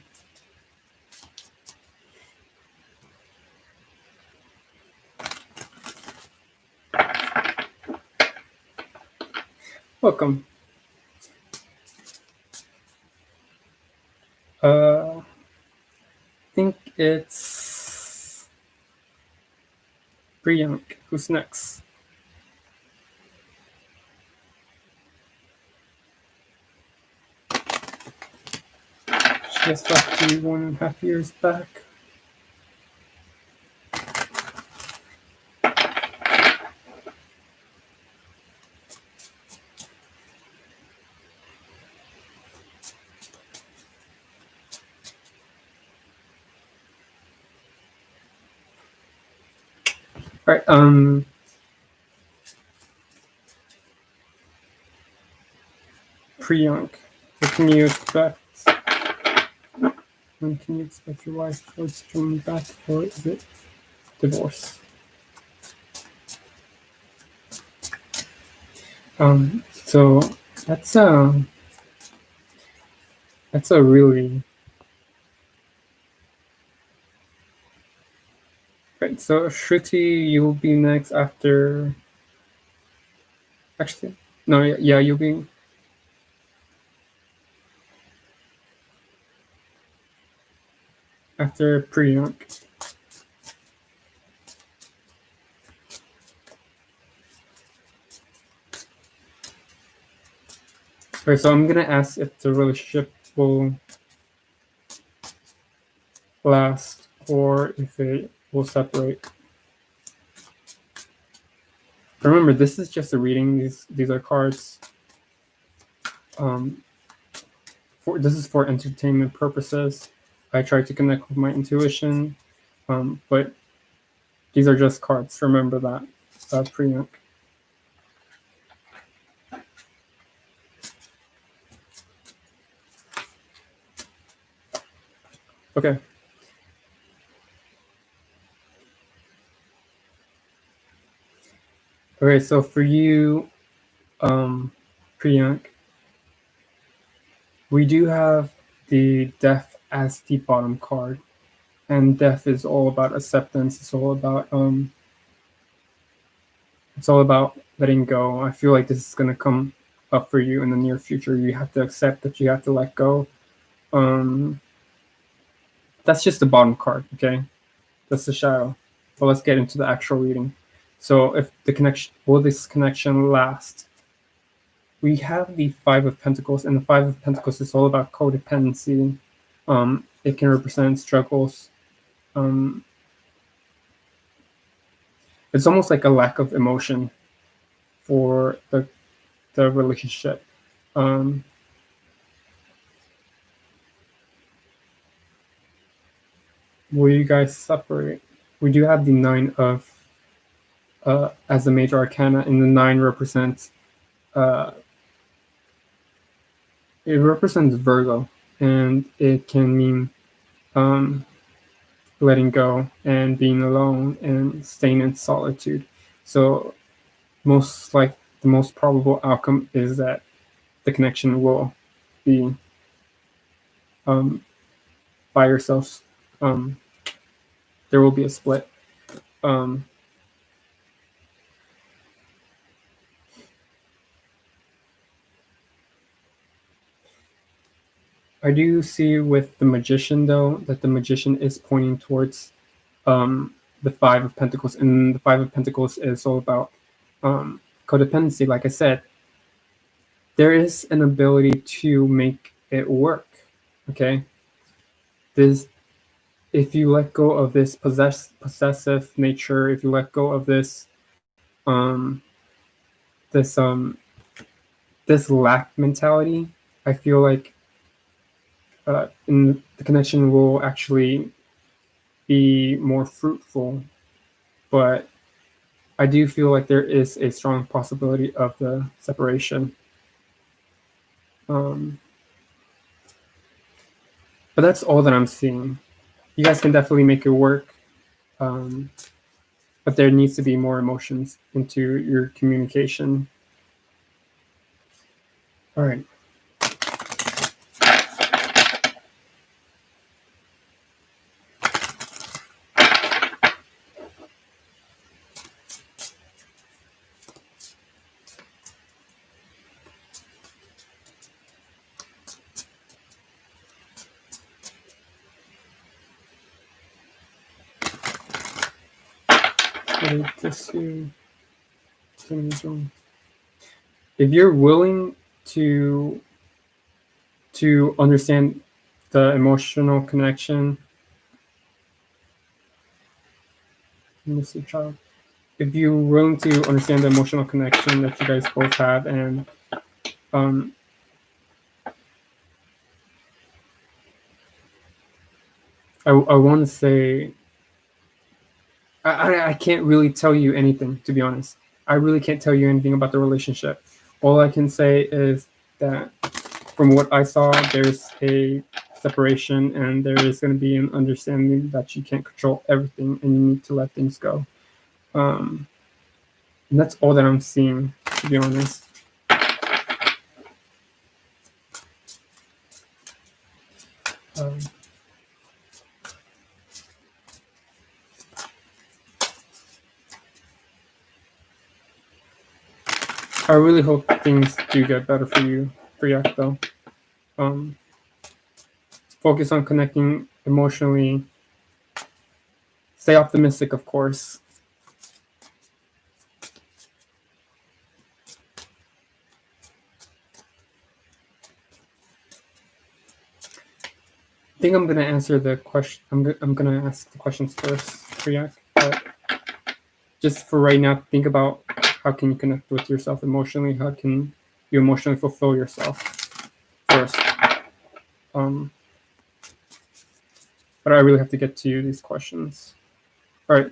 [SPEAKER 1] Welcome. I think it's Priyank. Who's next? She just left you 1.5 years back. All right. Priyank, what can you expect? When can you expect your wife towards coming back, or is it divorce? So that's a that's a really right. So Shruti, you'll be next after. Actually, no, yeah, you'll be after Priyank. Okay, so I'm gonna ask if the relationship will last or if it will separate. Remember, this is just a reading. These are cards. Um, this is for entertainment purposes. I try to connect with my intuition, but these are just cards. Remember that, Priyank. Okay. Okay, so for you, Priyank, we do have the death as the bottom card. And death is all about acceptance. It's all about letting go. I feel like this is gonna come up for you in the near future. You have to accept that you have to let go. That's just the bottom card, okay? That's the shadow. But let's get into the actual reading. So if the connection, will this connection last? We have the Five of Pentacles, and the Five of Pentacles is all about codependency. It can represent struggles. It's almost like a lack of emotion for the relationship. Will you guys separate? We do have the Nine of as the major arcana, and the nine represents it represents Virgo, and it can mean letting go and being alone and staying in solitude. So the most probable outcome is that the connection will be by yourselves. There will be a split. Um, I do see with the magician though that the magician is pointing towards the Five of Pentacles, and the Five of Pentacles is all about codependency. Like I said, there is an ability to make it work. Okay, this if you let go of this possessive nature, if you let go of um, this this lack mentality, I feel like in the connection will actually be more fruitful. But I do feel like there is a strong possibility of the separation. Um, but that's all that I'm seeing. You guys can definitely make it work, but there needs to be more emotions into your communication. All right. If you're willing to understand the emotional connection, Mr. Child, if you're willing to understand the emotional connection that you guys both have, and um, I want to say I can't really tell you anything, to be honest. I really can't tell you anything about the relationship. All I can say is that from what I saw, there's a separation and there is going to be an understanding that you can't control everything and you need to let things go. And that's all that I'm seeing, to be honest. Um, I really hope things do get better for you, Priyak, though. Focus on connecting emotionally. Stay optimistic, of course. I think I'm gonna answer the question. I'm gonna ask the questions first, Priyak. But just for right now, think about how can you connect with yourself emotionally. How can you emotionally fulfill yourself first? But I really have to get to these questions. All right.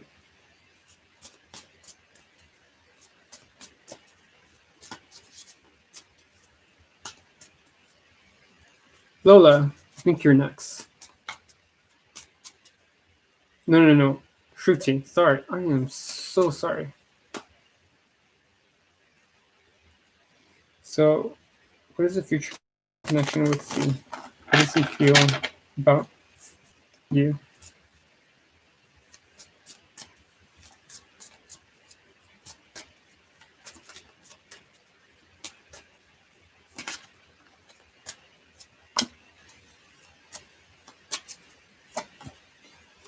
[SPEAKER 1] Lola, I think you're next. No. Shruti, sorry. I am so sorry. So, what is the future connection with C? How does he feel about you?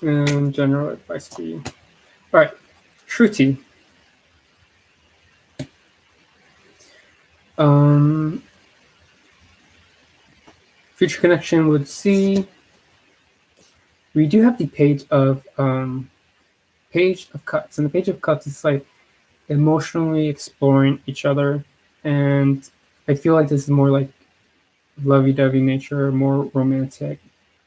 [SPEAKER 1] And general advice for you. All right. Shruti. Future connection with C. We do have the page of cuts, and the page of cuts is like emotionally exploring each other, and I feel like this is more like lovey-dovey nature, more romantic,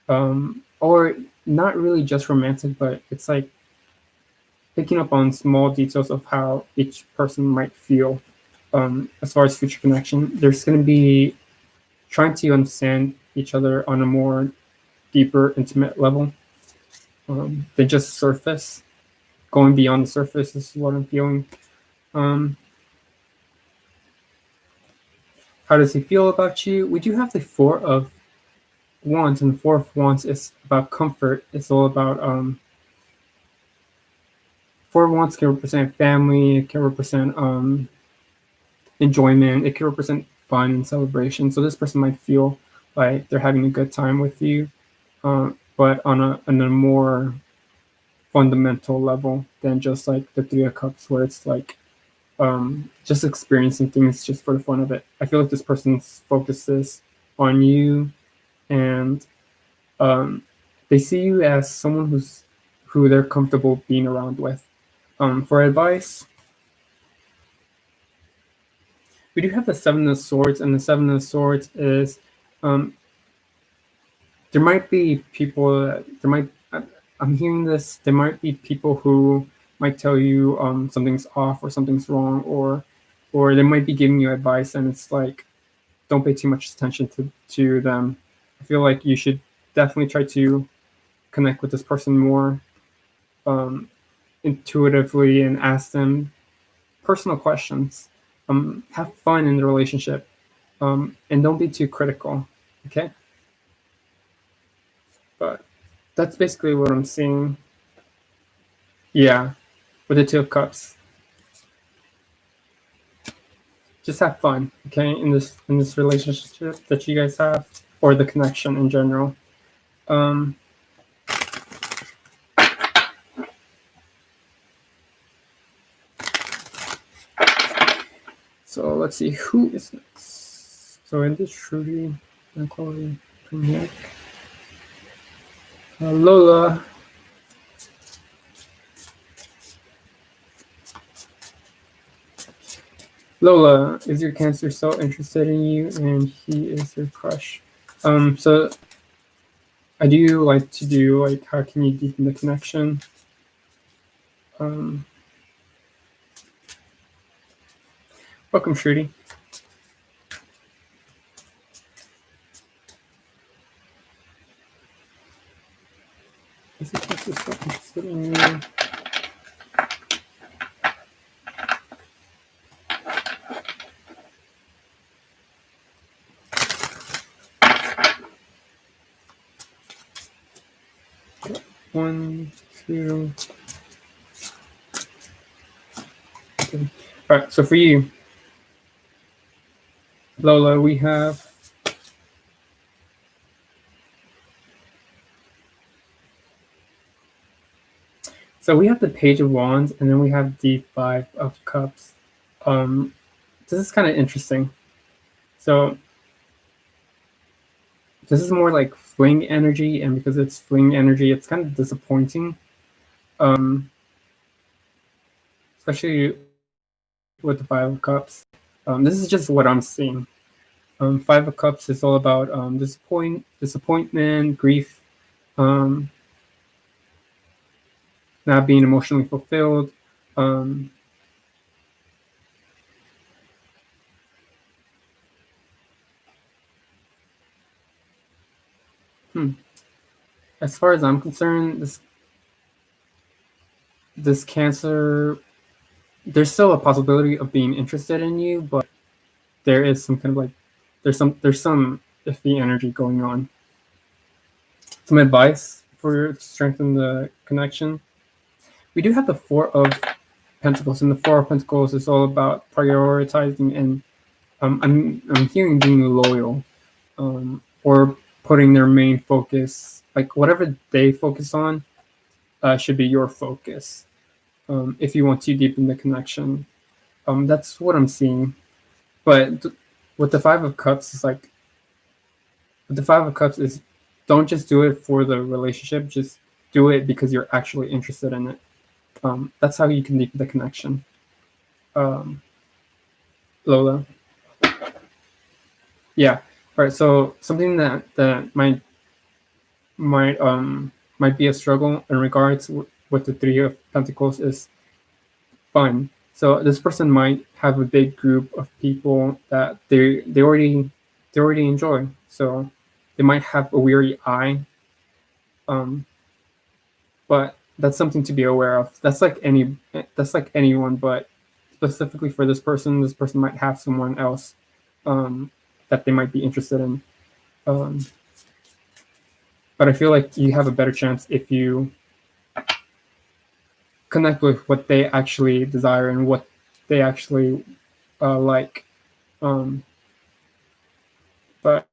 [SPEAKER 1] or not really just romantic, but it's like picking up on small details of how each person might feel. As far as future connection, there's going to be trying to understand each other on a more deeper, intimate level than just surface. Going beyond the surface is what I'm feeling. How does he feel about you? We do have the Four of Wands, and the Four of Wands is about comfort. It's all about Four of Wands can represent family. It can represent enjoyment. It can represent fun and celebration. So this person might feel like they're having a good time with you, but on a more fundamental level than just like the Three of Cups, where it's like just experiencing things just for the fun of it. I feel like this person's focuses on you, and they see you as someone who they're comfortable being around with. For advice, we do have the Seven of Swords, and the Seven of Swords is there might be people that there might I'm hearing this. There might be people who might tell you something's off or something's wrong, or they might be giving you advice, and it's like don't pay too much attention to them. I feel like you should definitely try to connect with this person more intuitively and ask them personal questions. Have fun in the relationship, and don't be too critical. Okay, but that's basically what I'm seeing. Yeah, with the Two of Cups. Just have fun, okay, in this relationship that you guys have, or the connection in general. So let's see who is next. So in this Shruti, Chloe, Nick, Lola. Lola, is your Cancer so interested in you, and he is your crush? So I do like to do like how can you deepen the connection? Um, welcome, Shruti. Is it just so interested in you? One, two, three. All right. So for you, Lola, we have the Page of Wands, and then we have the Five of Cups. This is kind of interesting. So this is more like fling energy, and because it's fling energy, it's kind of disappointing. Especially with the Five of Cups. This is just what I'm seeing. Five of Cups is all about disappointment, grief, not being emotionally fulfilled. As far as I'm concerned, this Cancer, there's still a possibility of being interested in you, but there is some kind of like there's some iffy energy going on. Some advice for to strengthen the connection. We do have the Four of Pentacles, and the Four of Pentacles is all about prioritizing and I'm hearing being loyal, or putting their main focus, like whatever they focus on, should be your focus. If you want to deepen the connection, that's what I'm seeing. But with the Five of Cups, it's like with the Five of Cups is don't just do it for the relationship, just do it because you're actually interested in it. That's how you can deepen the connection. Lola. Yeah. All right. So something that might be a struggle in regards with the Three of Pentacles is fun. So this person might have a big group of people that they already enjoy. So they might have a weary eye. But that's something to be aware of. That's like anyone, but specifically for this person might have someone else that they might be interested in. But I feel like you have a better chance if you connect with what they actually desire and what they actually like. But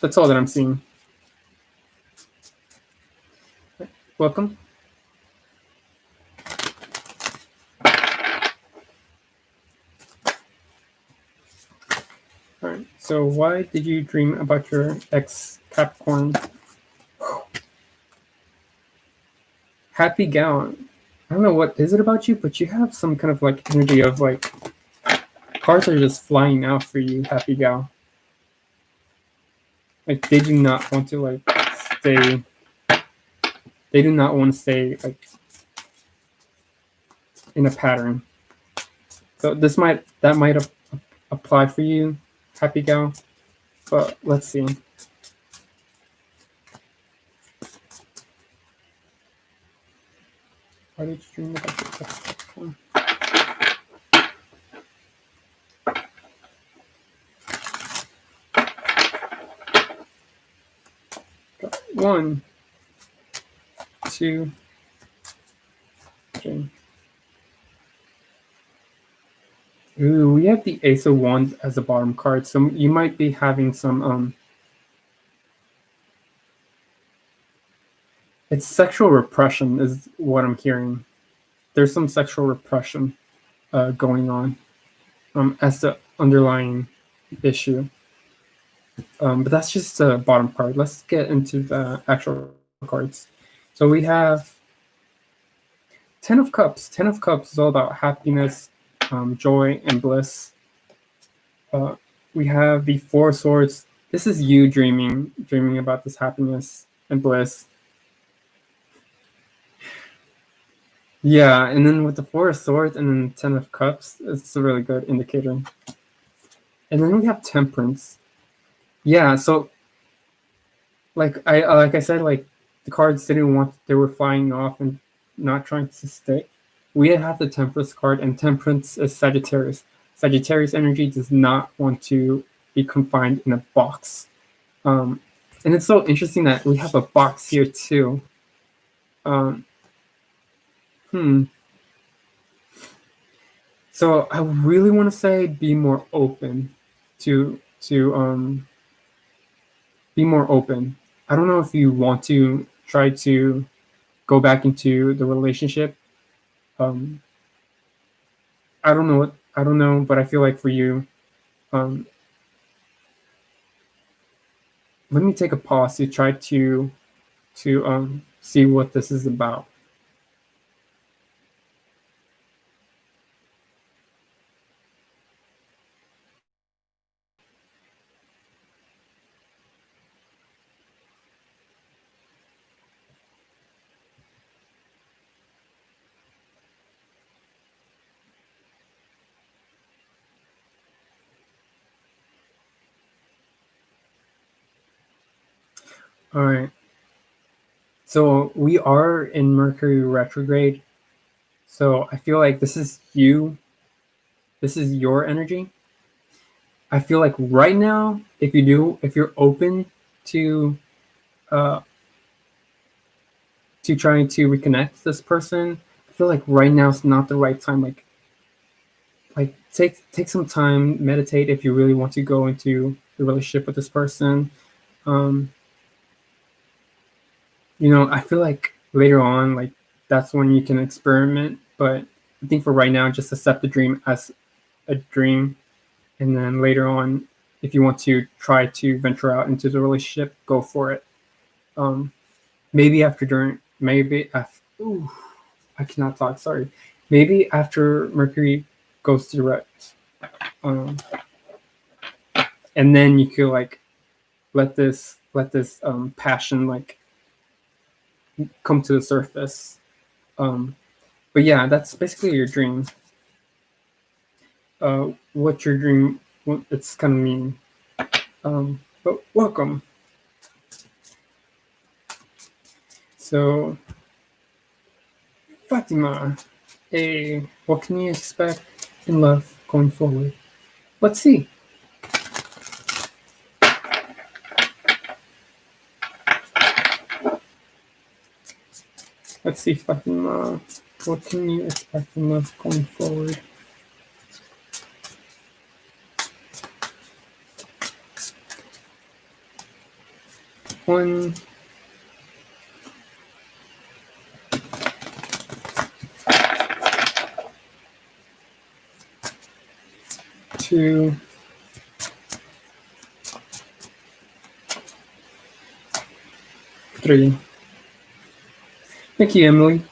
[SPEAKER 1] that's all that I'm seeing. Welcome. All right. So why did you dream about your ex Capricorn? Happy gal. I don't know what is it about you, but you have some kind of like energy of like cards are just flying out for you, happy gal. Like they do not want to like stay. They do not want to stay like in a pattern. So that might apply for you, happy gal. But let's see. Why did you dream about your Capricorn? One, two, three. Ooh, we have the Ace of Wands as a bottom card, so you might be having some it's sexual repression is what I'm hearing. There's some sexual repression going on as the underlying issue. But that's just the bottom card. Let's get into the actual cards. So we have Ten of Cups. Ten of Cups is all about happiness, joy, and bliss. We have the Four of Swords. This is you dreaming about this happiness and bliss. Yeah, and then with the Four of Swords and then Ten of Cups, it's a really good indicator. And then we have Temperance. Yeah, so like I said, like the cards didn't want, they were flying off and not trying to stick. We have the Temperance card, and Temperance is Sagittarius. Sagittarius energy does not want to be confined in a box. And it's so interesting that we have a box here too. Um, hmm. So I really want to say be more open to be more open. I don't know if you want to try to go back into the relationship. Um, I don't know. I don't know, but I feel like for you, um, let me take a pause to try to see what this is about. All right. So we are in Mercury retrograde. So I feel like this is you. This is your energy. I feel like right now, if you're open to uh, to trying to reconnect this person, I feel like right now is not the right time. Like take some time, meditate if you really want to go into the relationship with this person. Um, I feel like later on, like that's when you can experiment. But I think for right now, just accept the dream as a dream, and then later on, if you want to try to venture out into the relationship, go for it. Um, maybe after during maybe after, ooh, I cannot talk. Sorry. Maybe after Mercury goes direct, um, and then you could like let this passion like come to the surface. Um, but yeah, that's basically your dream. What's your dream? Well, it's kind of mean. But welcome. So, Fatima, what can you expect in love going forward? Let's see. Let's see, Fatima. What can you expect in love going forward? One, two, three. Thank you, Emily. Do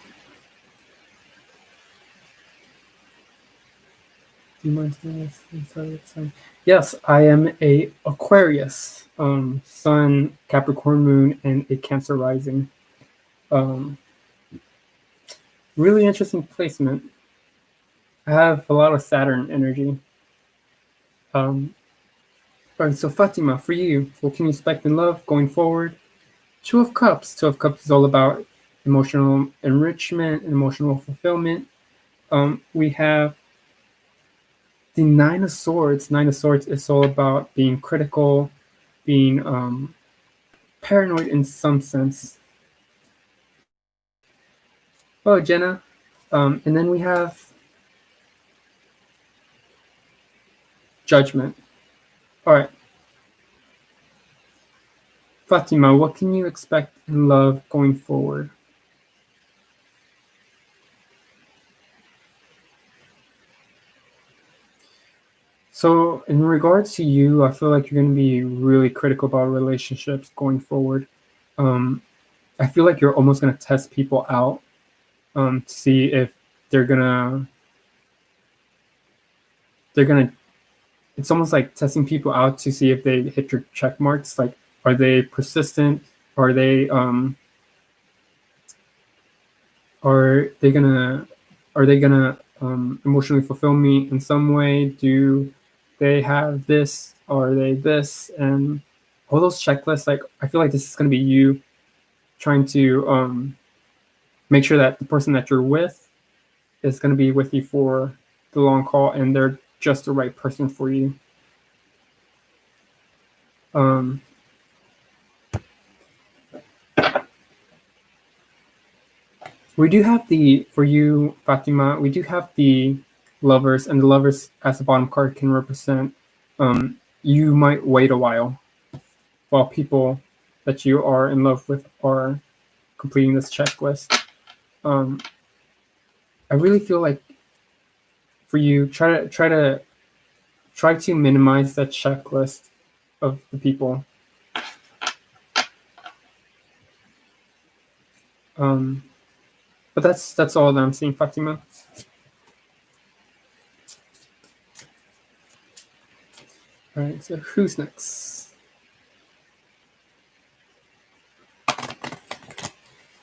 [SPEAKER 1] you mind telling us? Yes, I am a Aquarius, Sun, Capricorn Moon, and a Cancer rising. Um, really interesting placement. I have a lot of Saturn energy. Um, all right, so Fatima, for you, what can you expect in love going forward? Two of Cups. Two of Cups is all about emotional enrichment and emotional fulfillment. We have the Nine of Swords. Nine of Swords is all about being critical, being paranoid in some sense. Oh, Jenna. And then we have Judgment. All right. Fatima, what can you expect in love going forward? So, in regards to you, I feel like you're going to be really critical about relationships going forward. Um, I feel like you're almost going to test people out to see if they're gonna they're gonna. It's almost like testing people out to see if they hit your check marks. Like, are they persistent? Are they are they gonna emotionally fulfill me in some way? Do they have this? Are they this? And all those checklists, like I feel like this is gonna be you trying to make sure that the person that you're with is gonna be with you for the long haul and they're just the right person for you. Um, we do have the for you, Fatima. We do have the lovers, and the lovers as the bottom card can represent. You might wait a while people that you are in love with are completing this checklist. Um, I really feel like for you, try to minimize that checklist of the people. Um, but that's all that I'm seeing, Fatima. All right, so who's next?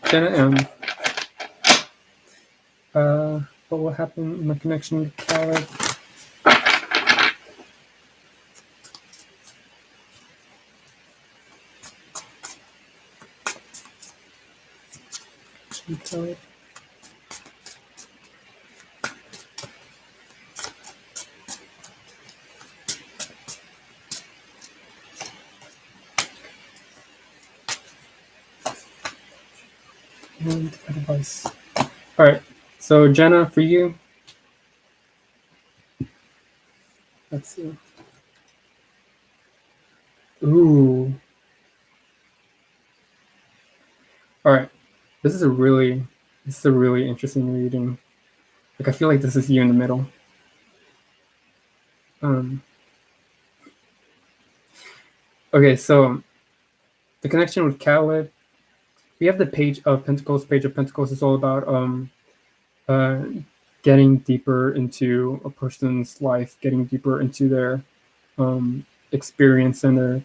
[SPEAKER 1] Jenna M. What will happen in my connection with Khaled? Khaled. And advice. All right, so Jenna, for you, let's see. Ooh. All right, this is a really interesting reading. Like I feel like this is you in the middle. Um, okay, so the connection with Khaled. We have the Page of Pentacles. Page of Pentacles is all about uh, getting deeper into a person's life, getting deeper into their experience and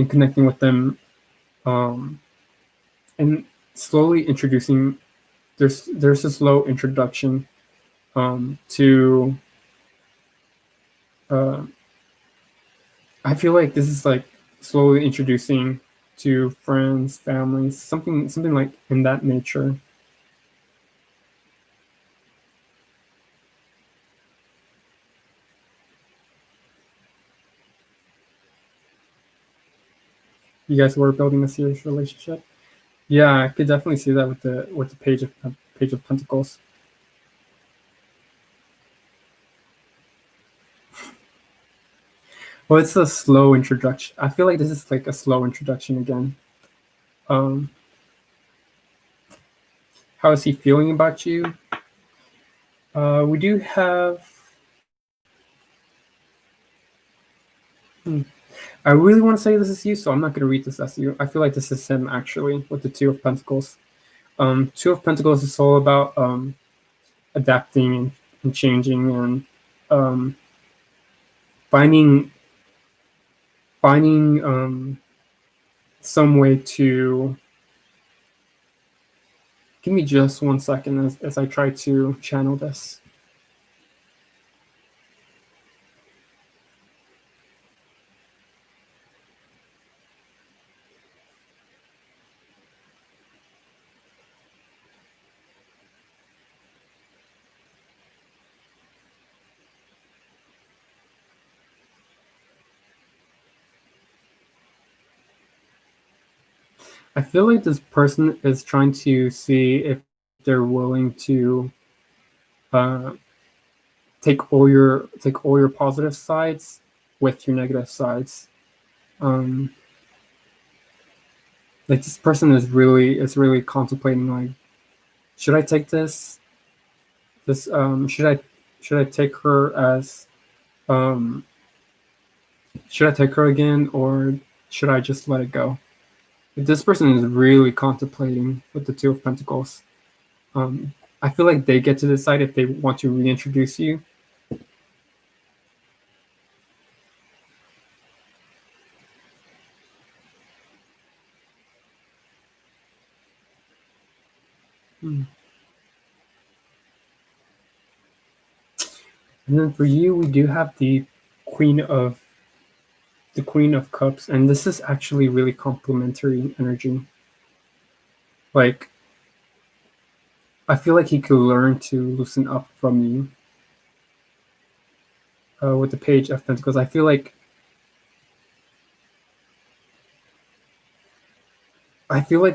[SPEAKER 1] connecting with them, and slowly introducing. There's a slow introduction to. Uh, I feel like this is like slowly introducing to friends, families, something like in that nature. You guys were building a serious relationship. Yeah, I could definitely see that with the Page of Pentacles. Well, it's a slow introduction. I feel like this is like a slow introduction again. Um, how is he feeling about you? We do have. I really want to say this is you, so I'm not going to read this as you. I feel like this is him actually with the Two of Pentacles. Two of Pentacles is all about adapting and changing and um, finding some way to. Give me just 1 second as I try to channel this. I feel like this person is trying to see if they're willing to uh, take all your positive sides with your negative sides. Um, like this person is really contemplating like, should I take this should I take her as um, should I take her again or should I just let it go? This person is really contemplating with the Two of Pentacles. Um, I feel like they get to decide if they want to reintroduce you. Hmm. And then for you, we do have the Queen of Cups, and this is actually really complementary energy. Like, I feel like he could learn to loosen up from you. With the Page of Pentacles, I feel like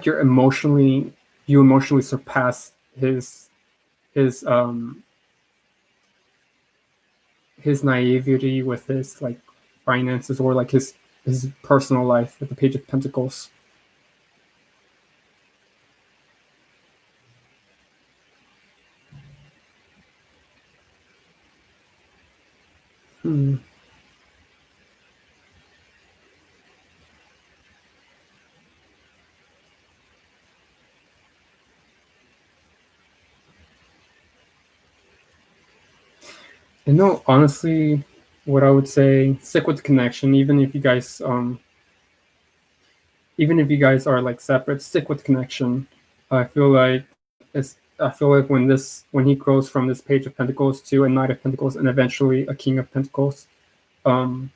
[SPEAKER 1] you emotionally surpass his um his naivety with his like finances, or like his personal life with the Page of Pentacles. Hmm. And no, honestly, what I would say, stick with the connection, even if you guys are like separate, stick with connection. I feel like when he grows from this Page of Pentacles to a Knight of Pentacles and eventually a King of Pentacles, um,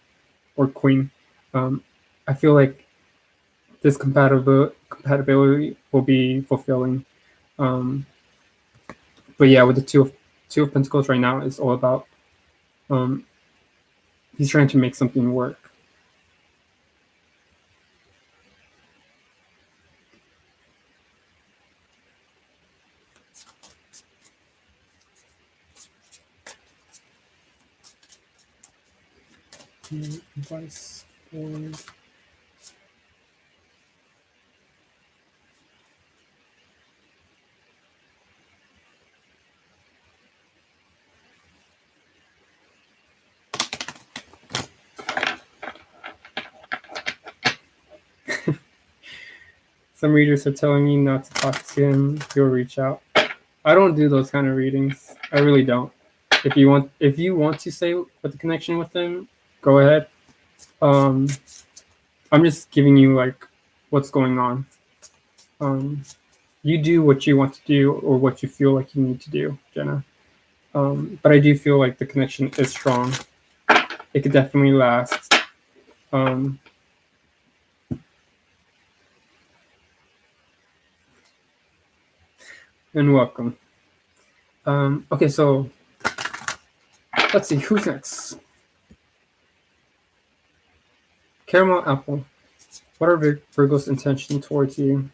[SPEAKER 1] or Queen, I feel like this compatibility will be fulfilling. Um, but yeah, with the two of Pentacles right now, it's all about um, he's trying to make something work. Advice for some readers are telling me not to talk to him. He'll reach out. I don't do those kind of readings. I really don't. If you want to say what the connection with him, go ahead. Um, I'm just giving you like what's going on. Um, you do what you want to do or what you feel like you need to do, Jenna. But I do feel like the connection is strong. It could definitely last. Um, and welcome. Okay, so let's see who's next. Caramel Apple. What are Virgo's intention towards you?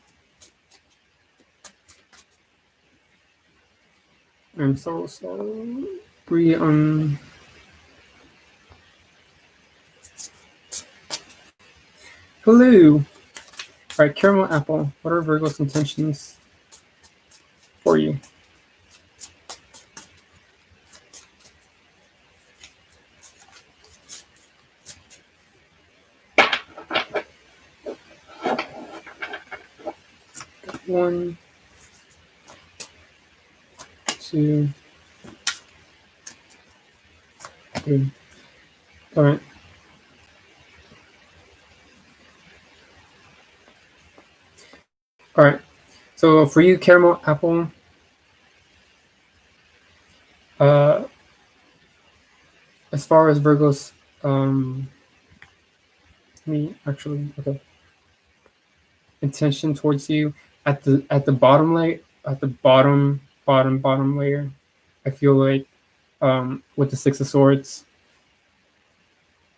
[SPEAKER 1] I'm so sorry. Hello. All right, Caramel Apple. What are Virgo's intentions for you? One, two, three. All right. All right. So for you, Caramel Apple, uh, as far as Virgo's, me actually, okay, intention towards you at the bottom layer, at the bottom layer, I feel like with the Six of Swords,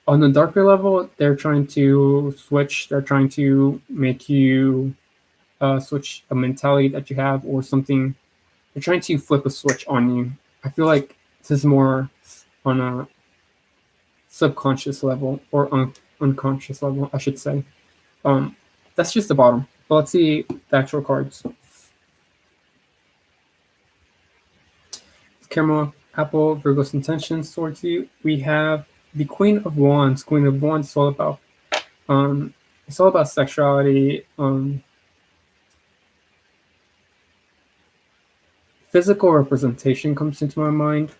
[SPEAKER 1] on the darker level, they're trying to switch. They're trying to make you switch a mentality that you have or something. They're trying to flip a switch on you. I feel like this is more on a subconscious level or unconscious level, I should say. Um, that's just the bottom. But let's see the actual cards. Caramel Apple, Virgo's intentions towards you. We have the Queen of Wands. Queen of Wands is all about it's all about sexuality. Physical representation comes into my mind.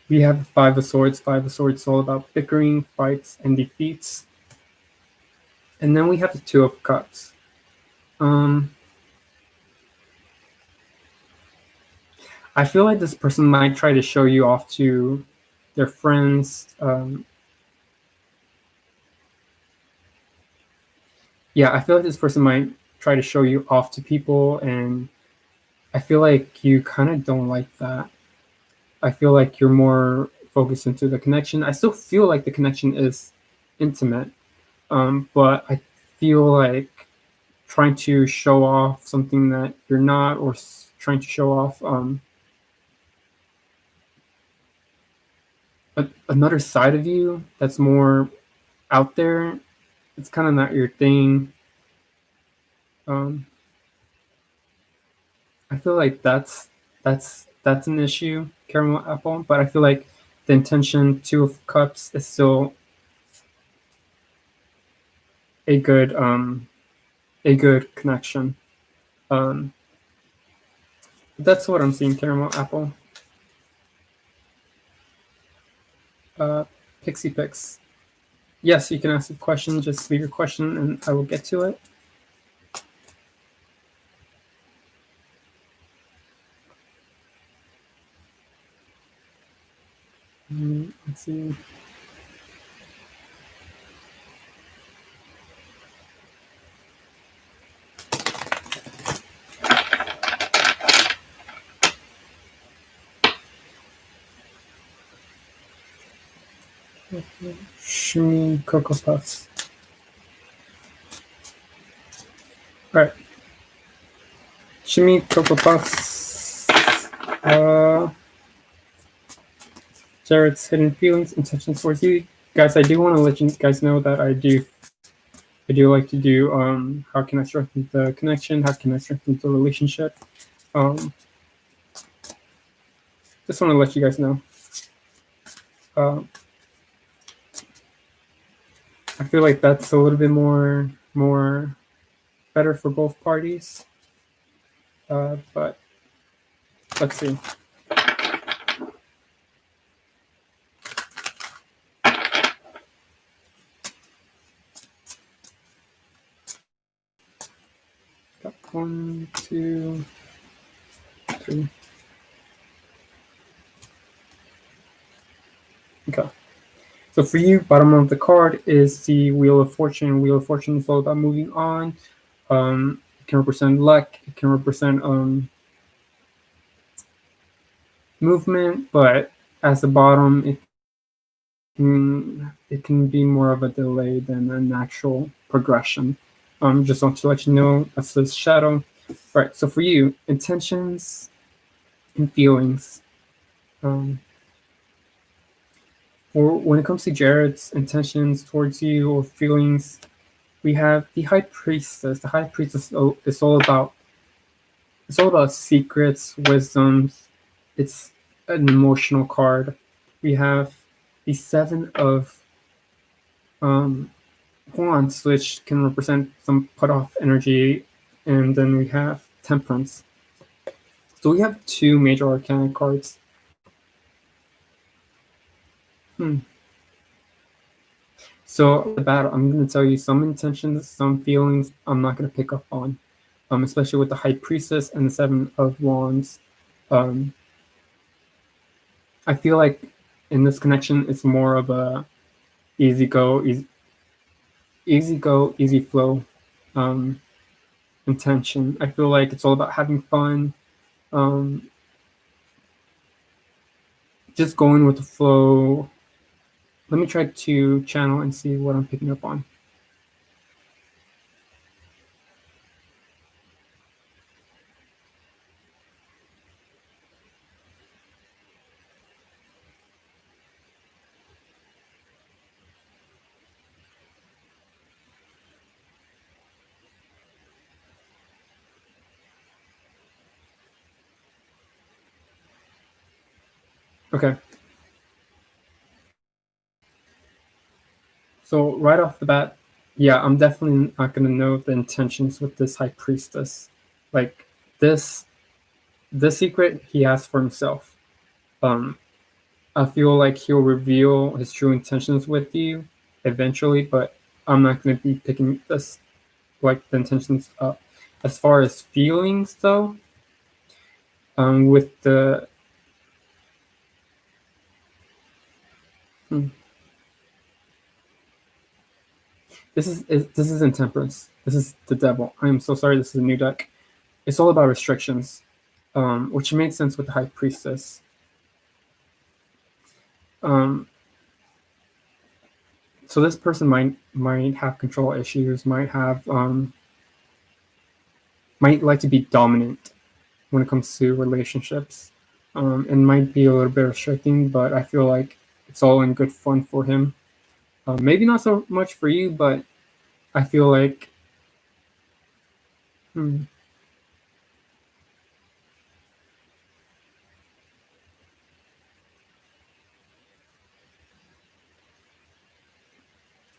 [SPEAKER 1] We have the Five of Swords. Five of Swords is all about bickering, fights, and defeats. And then we have the Two of Cups. I feel like this person might try to show you off to their friends. Yeah, I feel like this person might try to show you off to people, and I feel like you kind of don't like that. I feel like you're more focused into the connection. I still feel like the connection is intimate, but I feel like trying to show off something that you're not, or trying to show off another side of you that's more out there. It's kind of not your thing. Um, I feel like that's an issue, caramel apple. But I feel like the intention, two of cups, is still a good connection. Um, that's what I'm seeing, caramel apple. Uh, Pixie picks. Yes, you can ask a question. Just leave your question, and I will get to it. Let's see. Shimmy Cocoa Puffs. All right. Shimmy Cocoa Puffs. Jared's hidden feelings, intentions towards you. Guys, I do want to let you guys know that I do like to do how can I strengthen the connection? How can I strengthen the relationship? Um, just want to let you guys know. I feel like that's a little bit more better for both parties. But let's see. Got 1, 2, 3. Okay. So for you, bottom of the card is the Wheel of Fortune. Wheel of Fortune is all about moving on. It can represent luck. It can represent movement, but as the bottom, it can be more of a delay than an actual progression. Just want to let you know that's the shadow. All right. So for you, intentions and feelings. Or when it comes to Jared's intentions towards you or feelings, we have the High Priestess. The High Priestess is all about secrets, wisdoms. It's an emotional card. We have the Seven of Wands, which can represent some put off energy, and then we have Temperance. So we have two major arcana cards. So the battle, I'm going to tell you some intentions, some feelings I'm not going to pick up on, especially with the High Priestess and the Seven of Wands. I feel like in this connection, it's more of a easy go, easy flow intention. I feel like it's all about having fun, just going with the flow. Let me try to channel and see what I'm picking up on. Okay. So right off the bat, yeah, I'm definitely not gonna know the intentions with this High Priestess. Like this secret he has for himself. I feel like he'll reveal his true intentions with you eventually, but I'm not gonna be picking this like the intentions up. As far as feelings though, With the this is intemperance. This is the devil. I am so sorry. This is a new deck. It's all about restrictions, which makes sense with the high priestess. So this person might have control issues, might like to be dominant when it comes to relationships, and might be a little bit restricting. But I feel like it's all in good fun for him. Maybe not so much for you, but I feel like. Hmm,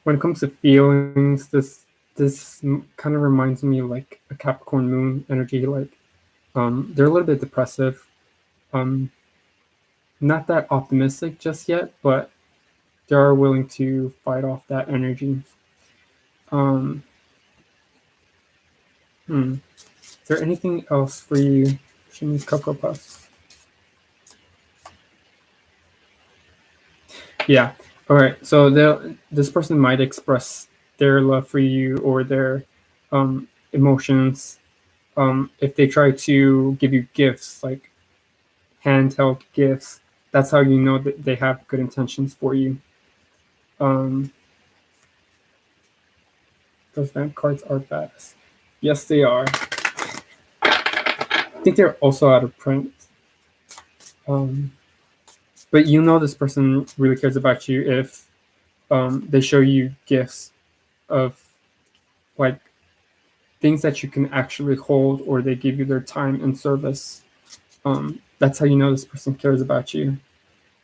[SPEAKER 1] when it comes to feelings, this kind of reminds me of like a Capricorn moon energy. Like they're a little bit depressive, um, not that optimistic just yet, but they are willing to fight off that energy. Um, Is there anything else for you, Shanice Cocoa Puffs? Yeah. All right. So this person might express their love for you or their emotions if they try to give you gifts, like handheld gifts. That's how you know that they have good intentions for you. Um, those vamp cards are badass. Yes, they are. I think they're also out of print. Um, but you know this person really cares about you if they show you gifts of like things that you can actually hold, or they give you their time and service. That's how you know this person cares about you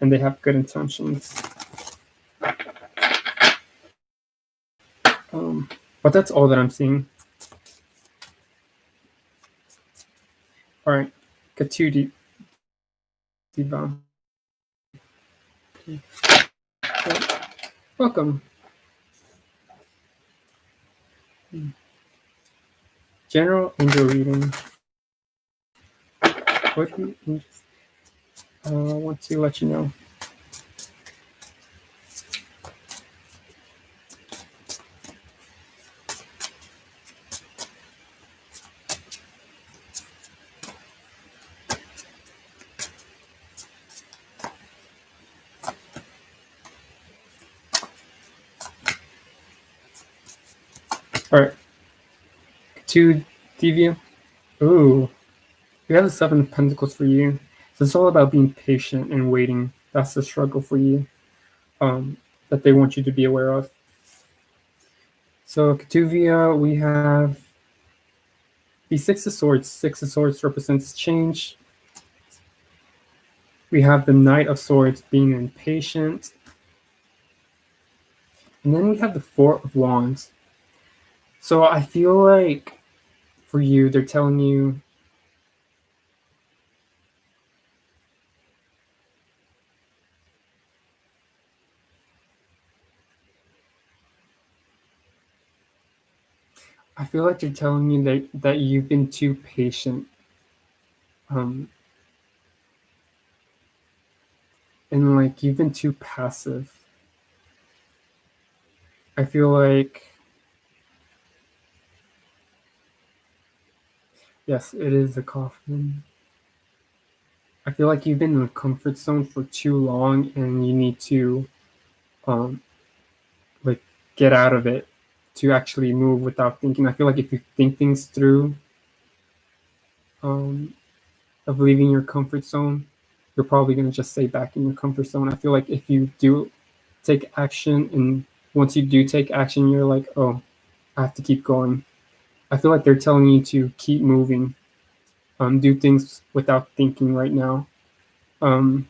[SPEAKER 1] and they have good intentions. But that's all that I'm seeing. All right, Katudi Diva. Welcome. General angel reading. What do you want to let you know? All right, two Divya. Ooh, we have the Seven of Pentacles for you. So it's all about being patient and waiting. That's the struggle for you that they want you to be aware of. So Ketuvia, we have the Six of Swords. Six of Swords represents change. We have the Knight of Swords being impatient. And then we have the Four of Wands. So I feel like for you, they're telling you I feel like they're telling you that you've been too patient. Um, and like you've been too passive. I feel like yes, it is a coffin. I feel like you've been in a comfort zone for too long and you need to um like get out of it to actually move without thinking. I feel like if you think things through um of leaving your comfort zone, you're probably gonna just stay back in your comfort zone. I feel like if you do take action and once you do take action you're like, oh, I have to keep going. I feel like they're telling you to keep moving, do things without thinking right now. Um,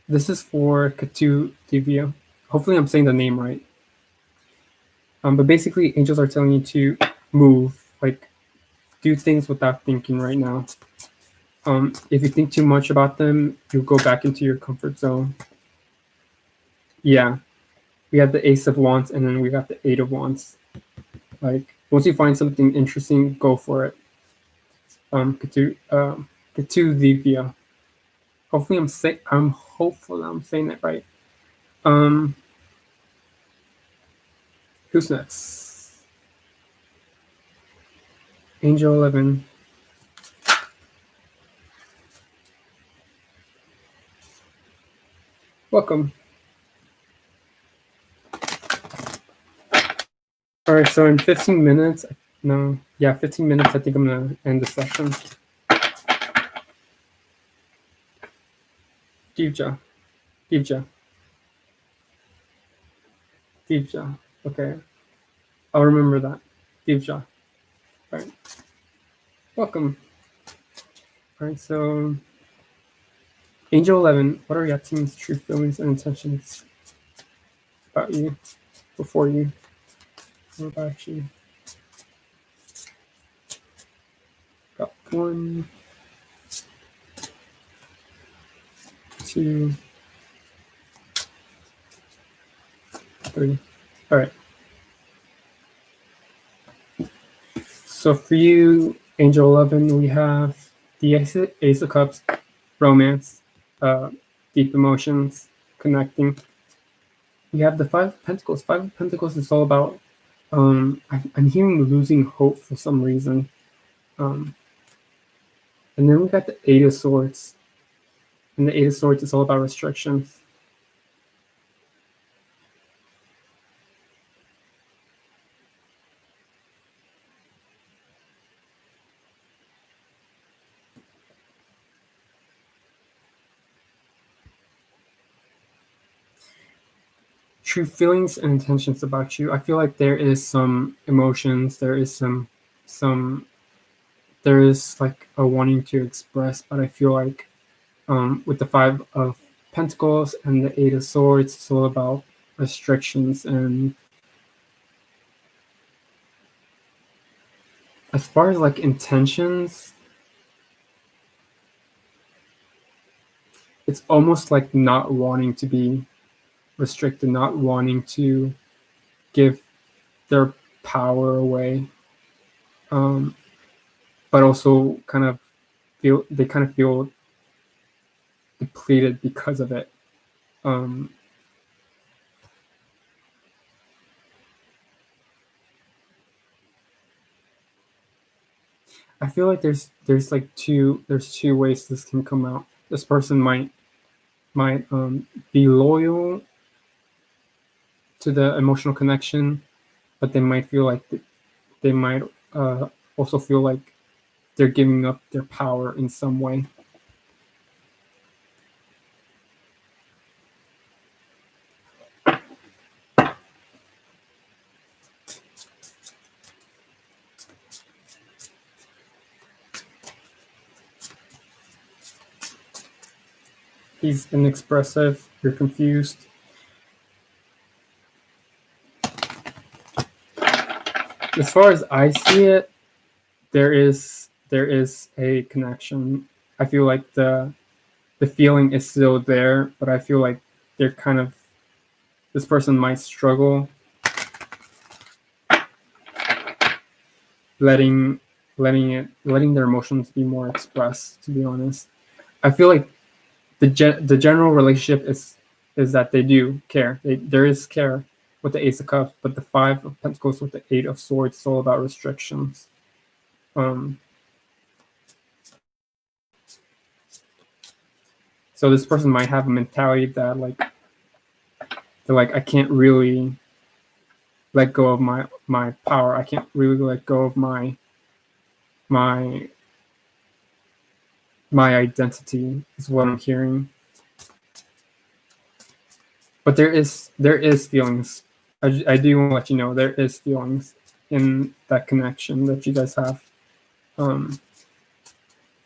[SPEAKER 1] this is for Katu Divya. Hopefully, I'm saying the name right. But basically, angels are telling you to move, like do things without thinking right now. If you think too much about them, you'll go back into your comfort zone. Yeah, we have the Ace of Wands, and then we got the Eight of Wands. Like, once you find something interesting, go for it. Ketu Divya. Hopefully, I'm hopeful I'm saying it right. Who's next? Angel 11. Welcome. All right, so in 15 minutes, 15 minutes, I think I'm going to end the session. Divja. Okay. I'll remember that. Divja. All right. Welcome. All right, so Angel 11, what are your team's true feelings and intentions about you, before you, or about you? Got 1, 2, 3. All right. So for you, Angel 11, we have the Ace of Cups, romance, deep emotions, connecting. We have the Five of Pentacles. Five of Pentacles is all about, I'm hearing losing hope for some reason. And then we got the Eight of Swords. And the Eight of Swords is all about restrictions. True feelings and intentions about you. I feel like there is some emotions, there is there is like a wanting to express, but I feel like with the Five of Pentacles and the Eight of Swords, it's all about restrictions. And as far as like intentions, it's almost like not wanting to be restricted, not wanting to give their power away, but also kind of feel depleted because of it. I feel like there's two ways this can come out. This person might be loyal to the emotional connection, but they might feel like they might also feel like they're giving up their power in some way. He's inexpressive, you're confused. As far as I see it, there is a connection. I feel like the feeling is still there, but I feel like they're kind of, this person might struggle letting their emotions be more expressed, to be honest. I feel like the general relationship is that they do care. There is care with the Ace of Cups, but the Five of Pentacles with the Eight of Swords is all about restrictions. So this person might have a mentality that they're like, I can't really let go of my power. I can't really let go of my identity, is what I'm hearing. But there is feelings. I do want to let you know there is feelings in that connection that you guys have. But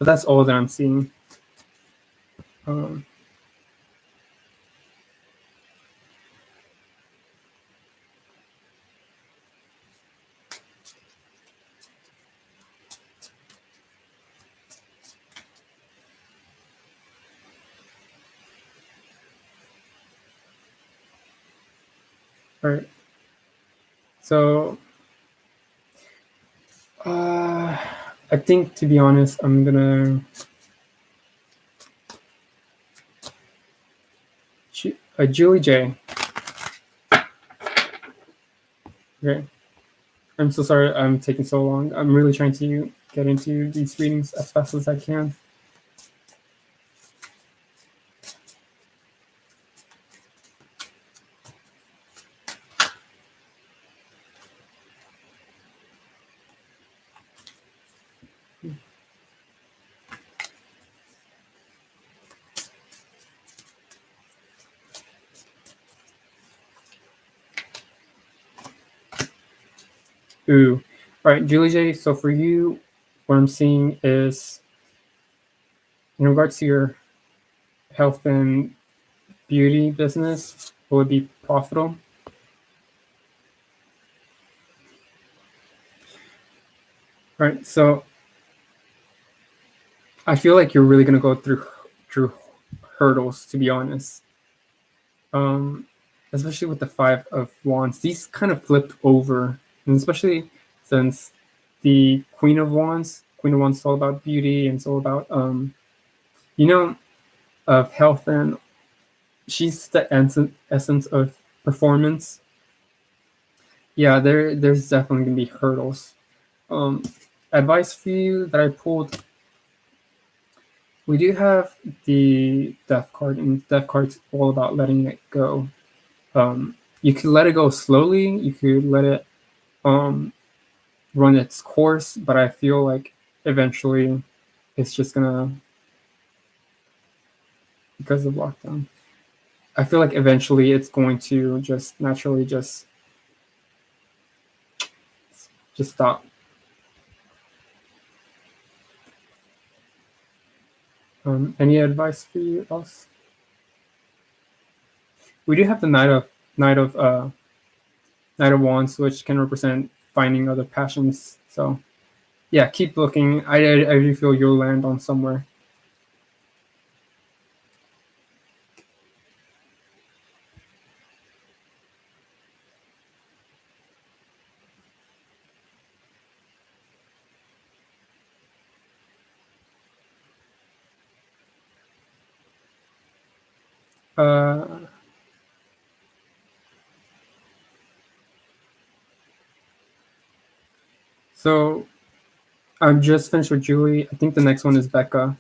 [SPEAKER 1] that's all that I'm seeing. All right. So, I think, to be honest, I'm gonna Julie J. Okay. I'm so sorry I'm taking so long. I'm really trying to get into these readings as fast as I can. Ooh. All right, Julie J. So for you, what I'm seeing is in regards to your health and beauty business, will it be profitable? All right. So I feel like you're really gonna go through hurdles, to be honest. Um, Especially with the Five of Wands, these kind of flipped over, and especially since the Queen of Wands is all about beauty and it's all about you know, of health, and she's the essence of performance. Yeah, there's definitely gonna be hurdles. Um, Advice for you that I pulled. We do have the Death card, and Death card's all about letting it go. You could let it go slowly. You could let it um, run its course, but I feel like eventually it's just gonna, because of lockdown. I feel like eventually it's going to just naturally just stop. Any advice for you else? We do have the Knight of Knight of Wands, which can represent finding other passions. So yeah, keep looking. I do feel you'll land on somewhere. Uh, so I'm just finished with Julie. I think the next one is Becca.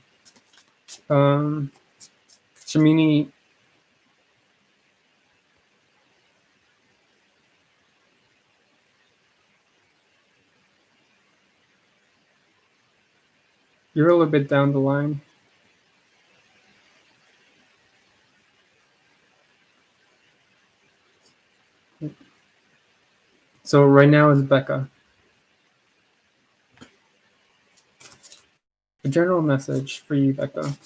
[SPEAKER 1] Um, Shamini, you're a little bit down the line. So right now is Becca. A general message for you, Becca.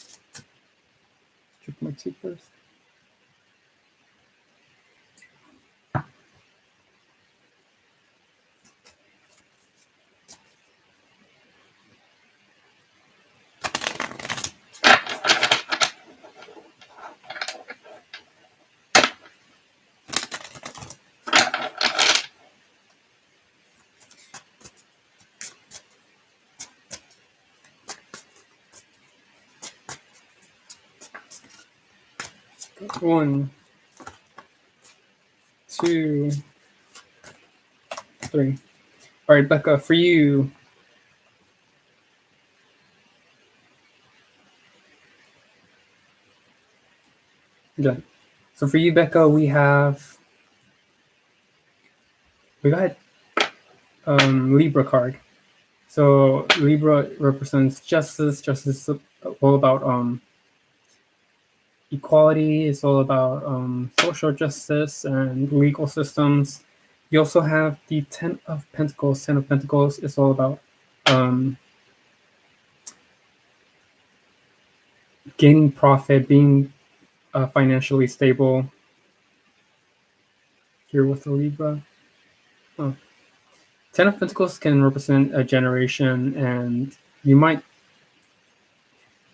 [SPEAKER 1] Check my two first. One, two, three. All right, Becca, for you. Yeah. So for you, Becca, we got Libra card. So Libra represents justice. Justice is all about equality. It's all about social justice and legal systems. You also have the Ten of Pentacles. Ten of Pentacles is all about um, gaining profit, being financially stable. Here with the Libra. Oh. Ten of Pentacles can represent a generation, and you might.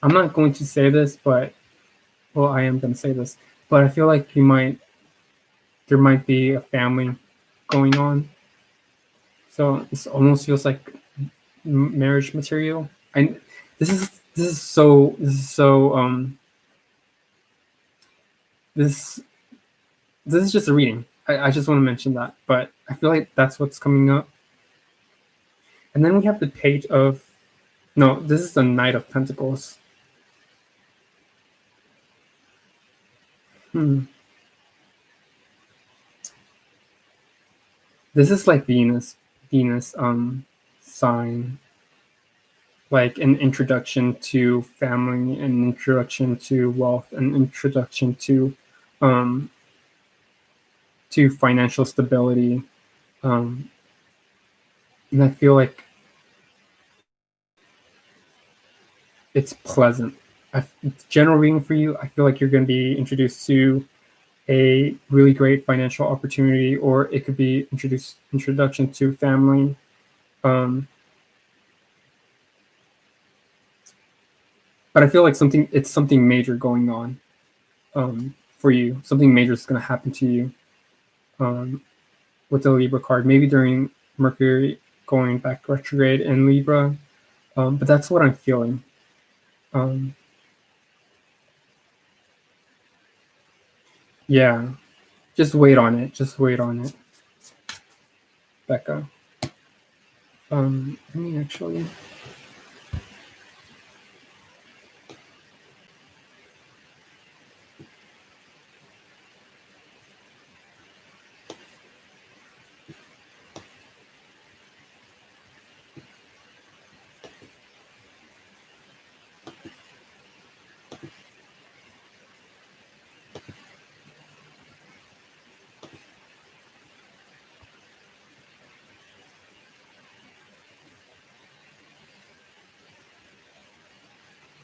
[SPEAKER 1] I'm not going to say this, but well, I am going to say this, but I feel like you might there might be a family going on. So this almost feels like marriage material. I this is so this this is just a reading. I just want to mention that, but I feel like that's what's coming up. And then we have the page of no, this is the Knight of Pentacles. This is like Venus sign, like an introduction to family, an introduction to wealth, an introduction to financial stability. And I feel like it's pleasant. It's general reading for you. I feel like you're going to be introduced to a really great financial opportunity, or it could be introduction to family. But I feel like it's something major going on for you. Something major is going to happen to you with the Libra card. Maybe during Mercury going back retrograde in Libra. But that's what I'm feeling. Yeah, just wait on it. Just wait on it, Becca. Let me actually.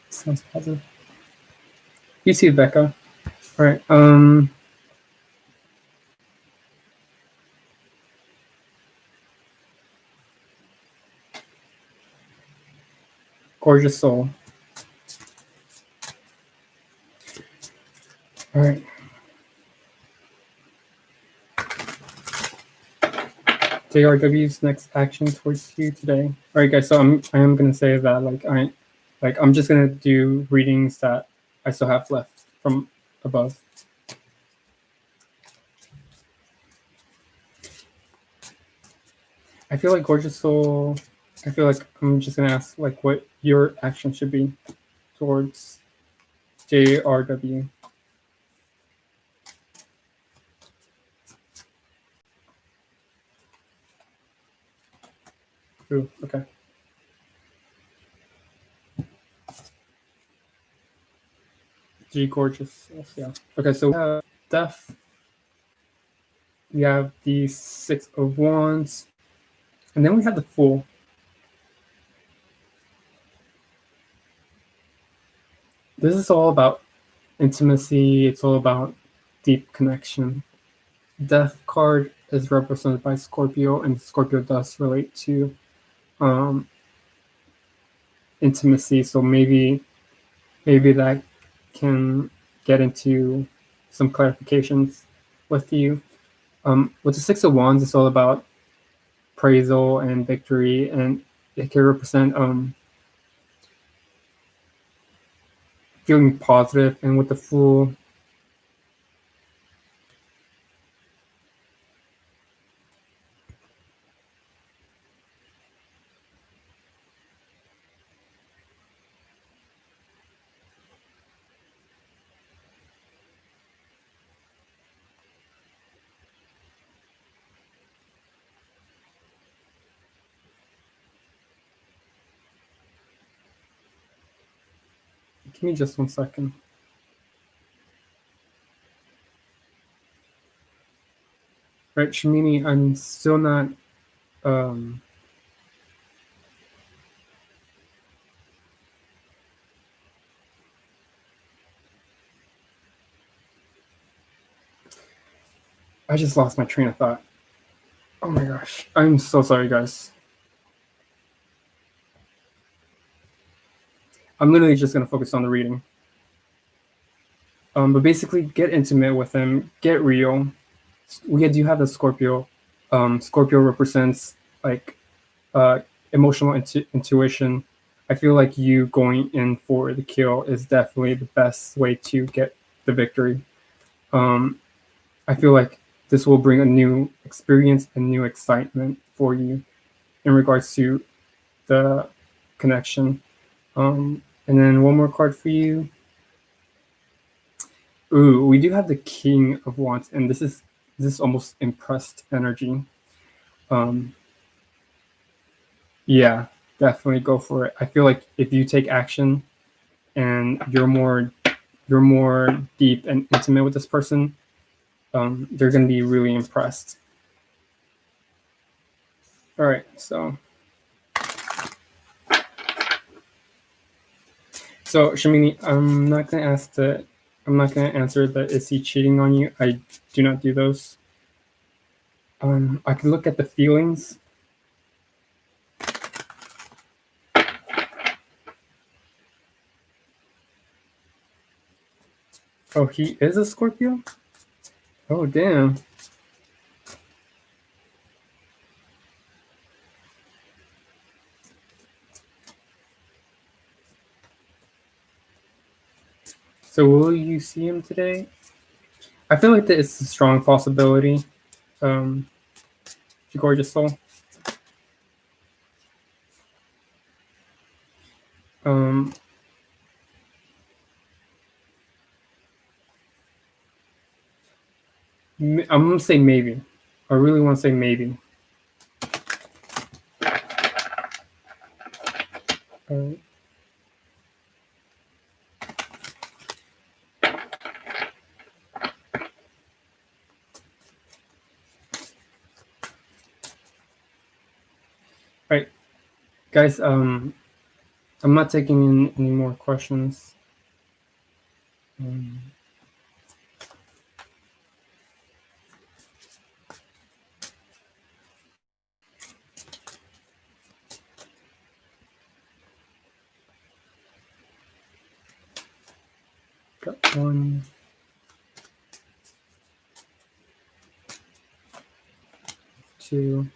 [SPEAKER 1] Sounds positive. You too, Becca. All right. Gorgeous soul. All right. JRW's next action towards you today. All right, guys. So I am gonna say that I'm just gonna do readings that I still have left from above. I feel like gorgeous soul. I feel like I'm just gonna ask like what your action should be towards JRW. Ooh, okay. G gorgeous. Yeah. Okay, so we have death. We have the 6 of Wands. And then we have the Fool. This is all about intimacy. It's all about deep connection. Death card is represented by Scorpio, and Scorpio does relate to intimacy. So maybe that can get into some clarifications with you. With the 6 of Wands, it's all about appraisal and victory, and it can represent feeling positive. And with the Fool, give me just 1 second. Right, Shamini, I'm still not I just lost my train of thought. Oh my gosh. I'm so sorry, guys. I'm literally just going to focus on the reading. But basically, get intimate with him, get real. we do have the Scorpio. Scorpio represents like uh, emotional intuition. I feel like you going in for the kill is definitely the best way to get the victory. Um, I feel like this will bring a new experience and new excitement for you in regards to the connection. And then one more card for you. Ooh, we do have the King of Wands, and this is almost impressed energy. Um, yeah, definitely go for it. I feel like if you take action and you're more deep and intimate with this person, they're gonna be really impressed. All right, so Shamini, I'm not gonna answer the is he cheating on you. I do not do those. I can look at the feelings. Oh, he is a Scorpio? Oh, damn. So will you see him today? I feel like that it's a strong possibility. Um, you gorgeous soul. Um, I'm gonna say maybe. I really want to say maybe. All right, guys. I'm not taking in any more questions. Um, got 1, 2,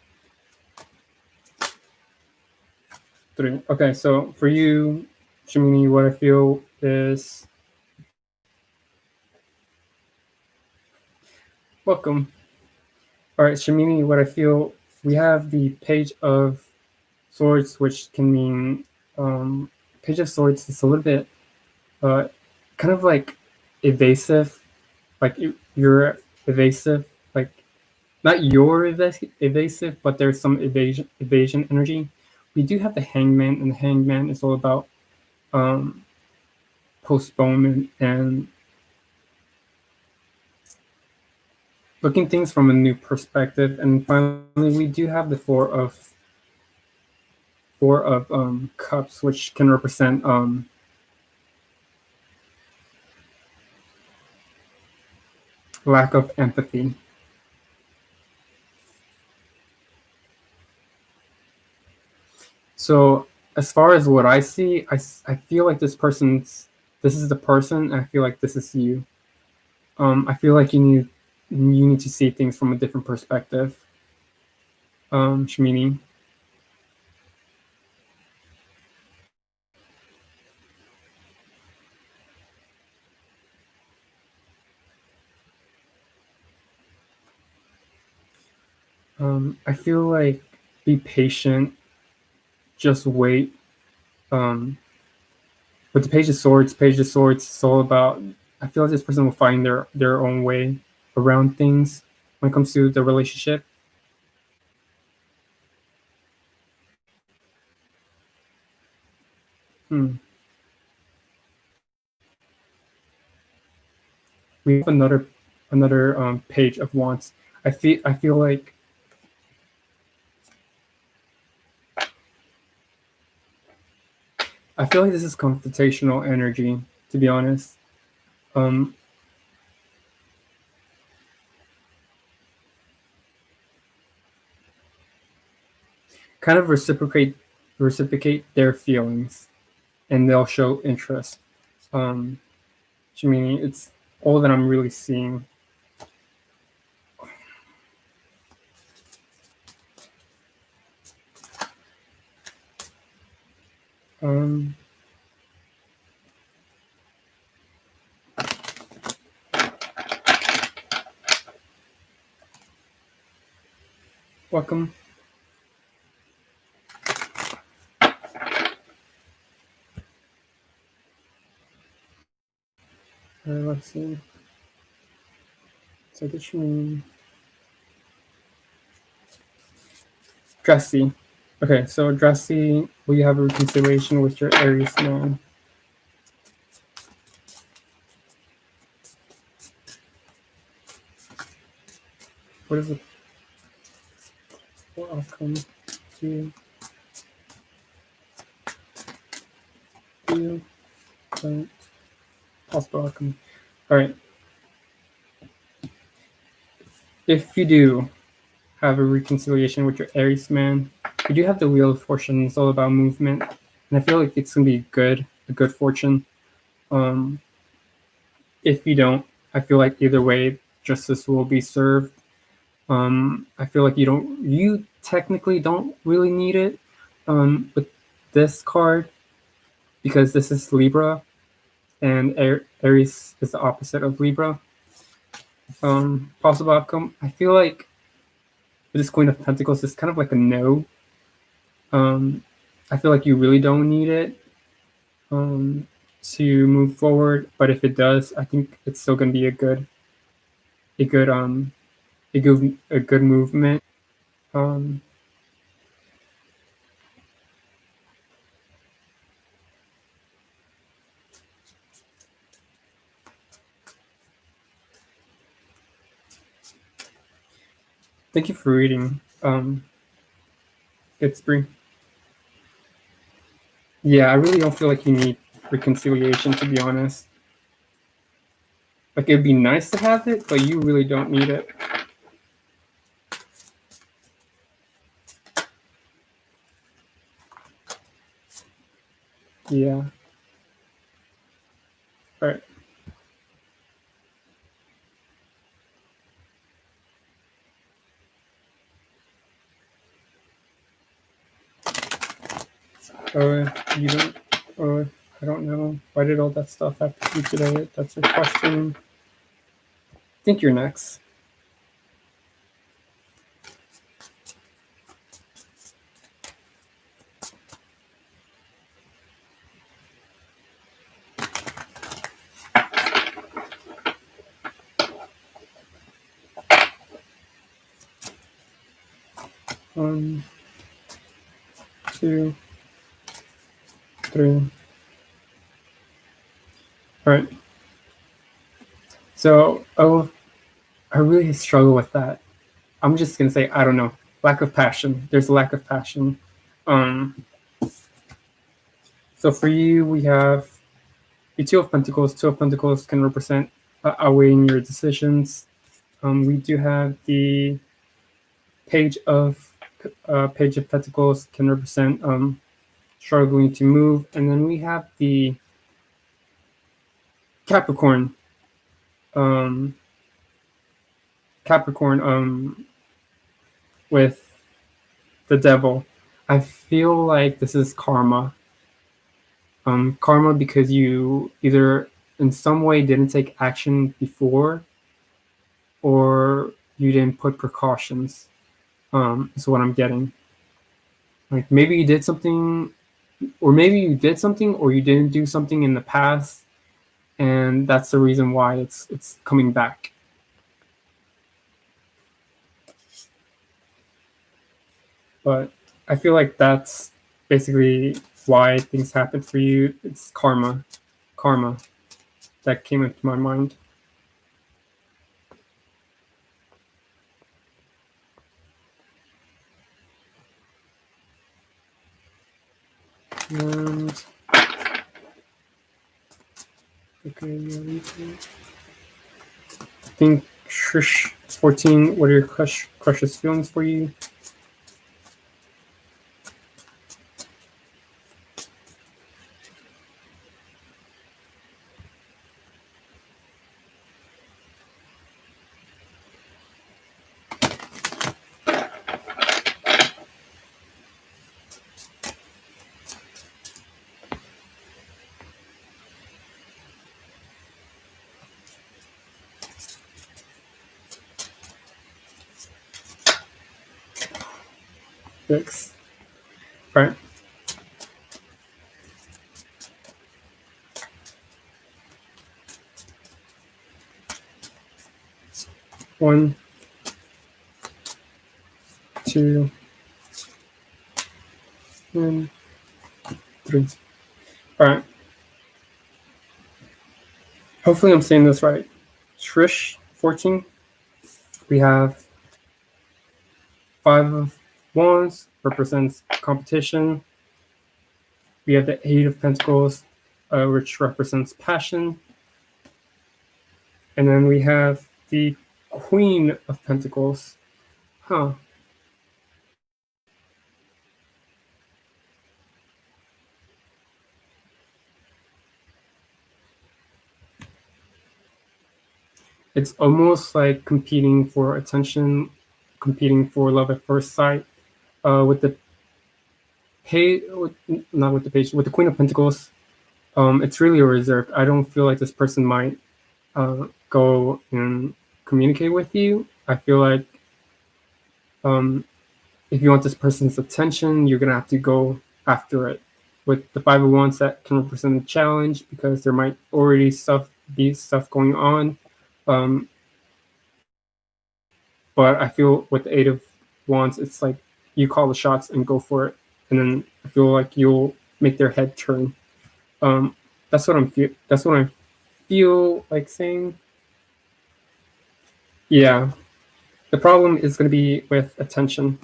[SPEAKER 1] 3. Okay, so for you, Shamini, what I feel is welcome. All right, Shamini, what I feel, we have the Page of Swords, which can mean Page of Swords is a little bit uh, kind of like evasive, like you're evasive, like not your evasive, but there's some evasion energy. We do have the Hangman, and the Hangman is all about um, postponement and looking things from a new perspective. And finally, we do have the Four of Cups, which can represent lack of empathy. So as far as what I see, I feel like this is the person. I feel like this is you. I feel like you need to see things from a different perspective. Shmini. I feel like be patient, just wait. Um, with the Page of Swords, it's all about. I feel like this person will find their own way around things when it comes to the relationship. Hmm. We have another Page of Wands. I feel like this is confrontational energy. To be honest, um, kind of reciprocate their feelings, and they'll show interest. Um, Jimmy, it's all that I'm really seeing. Um, welcome. Let's see. So this mean dressy. Okay, so dressy, we have a reconciliation with your Aries man. What is it? What outcome do you don't possible outcome? All right. If you do have a reconciliation with your Aries man, you do have the Wheel of Fortune. It's all about movement, and I feel like it's gonna be good, a good fortune. Um, if you don't, I feel like either way, justice will be served. I feel like you technically don't really need it with this card because this is Libra and Aries is the opposite of Libra. Possible outcome, I feel like with this Queen of Pentacles is kind of like a no. I feel like you really don't need it to move forward, but if it does, I think it's still going to be a good, a good movement. Um, thank you for reading. It's free. Yeah, I really don't feel like you need reconciliation, to be honest. Like, it'd be nice to have it, but you really don't need it. Yeah. All right. You don't. I don't know. Why did all that stuff happen to you today? That's a question. I think you're next. One, two, three. All right. So, I really struggle with that. I'm just gonna say I don't know. Lack of passion. There's a lack of passion. Um, so for you, we have the Two of Pentacles. Two of Pentacles can represent outweighing your decisions. We do have the Page of Pentacles can represent struggling to move, and then we have the Capricorn. Um, Capricorn with the Devil. I feel like this is karma. Karma because you either in some way didn't take action before, or you didn't put precautions. Is what I'm getting. Like maybe you did something, or maybe you did something, or you didn't do something in the past, and that's the reason why it's coming back. But I feel like that's basically why things happen for you. It's karma that came into my mind. And okay, I think Trish 14. What are your crush's feelings for you? 6. Right. One, two, and 3. All right. Hopefully I'm saying this right. Shrish 14. We have 5 of Wands, represents competition. We have the 8 of Pentacles, which represents passion. And then we have the Queen of Pentacles. Huh. It's almost like competing for attention, competing for love at first sight. With the page, not with the page, with the Queen of Pentacles, it's really reserved. I don't feel like this person might go and communicate with you. I feel like if you want this person's attention, you're gonna have to go after it. With the 5 of Wands, that can represent a challenge because there might already be stuff going on. But I feel with the 8 of Wands, it's like you call the shots and go for it, and then I feel like you'll make their head turn. That's what I feel like saying. Yeah, the problem is going to be with attention.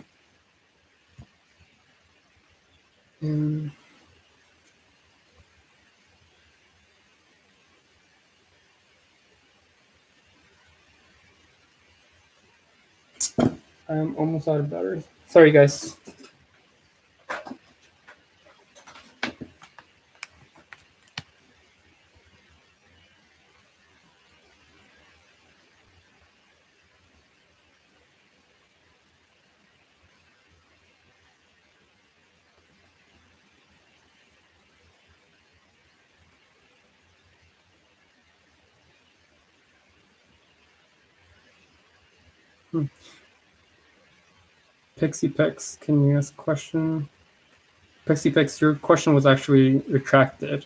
[SPEAKER 1] And I'm almost out of battery. Sorry, guys. Pixie Pix, can you ask a question? Pixie Pix, your question was actually retracted.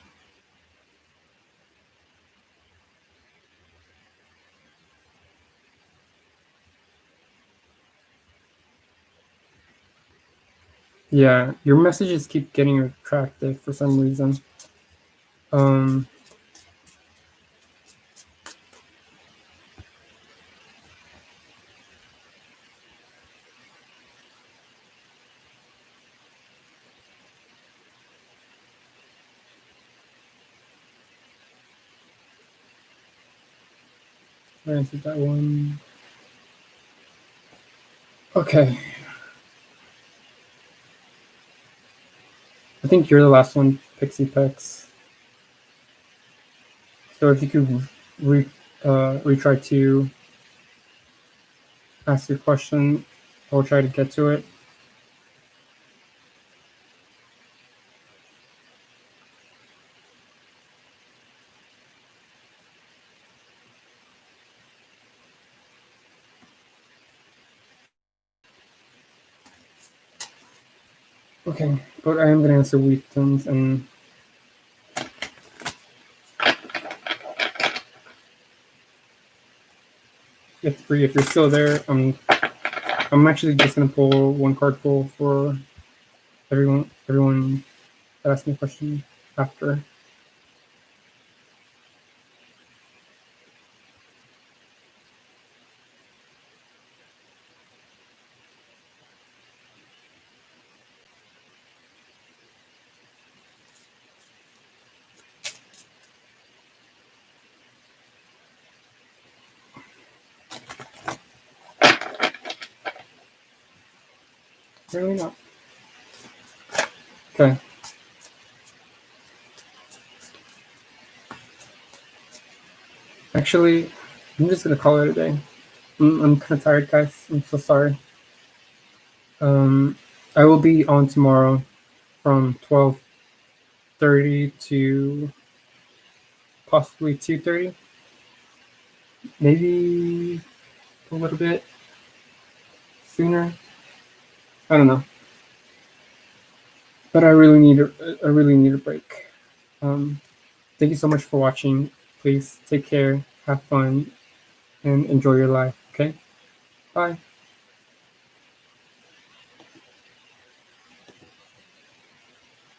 [SPEAKER 1] Yeah, your messages keep getting retracted for some reason. I answered that one. Okay. I think you're the last one, Pixie Pix. So if you could retry to ask your question, I'll try to get to it. Okay, but I am going to answer weak things and it's free. If you're still there, I'm actually just going to pull one card pull for everyone that asked me a question after. Really not. Okay. Actually, I'm just going to call it a day. I'm kind of tired, guys. I'm so sorry. I will be on tomorrow from 12:30 to possibly 2:30. Maybe a little bit sooner. I don't know. but I really need a break. Um, Thank you so much for watching. Please take care, have fun, and enjoy your life. Okay, bye.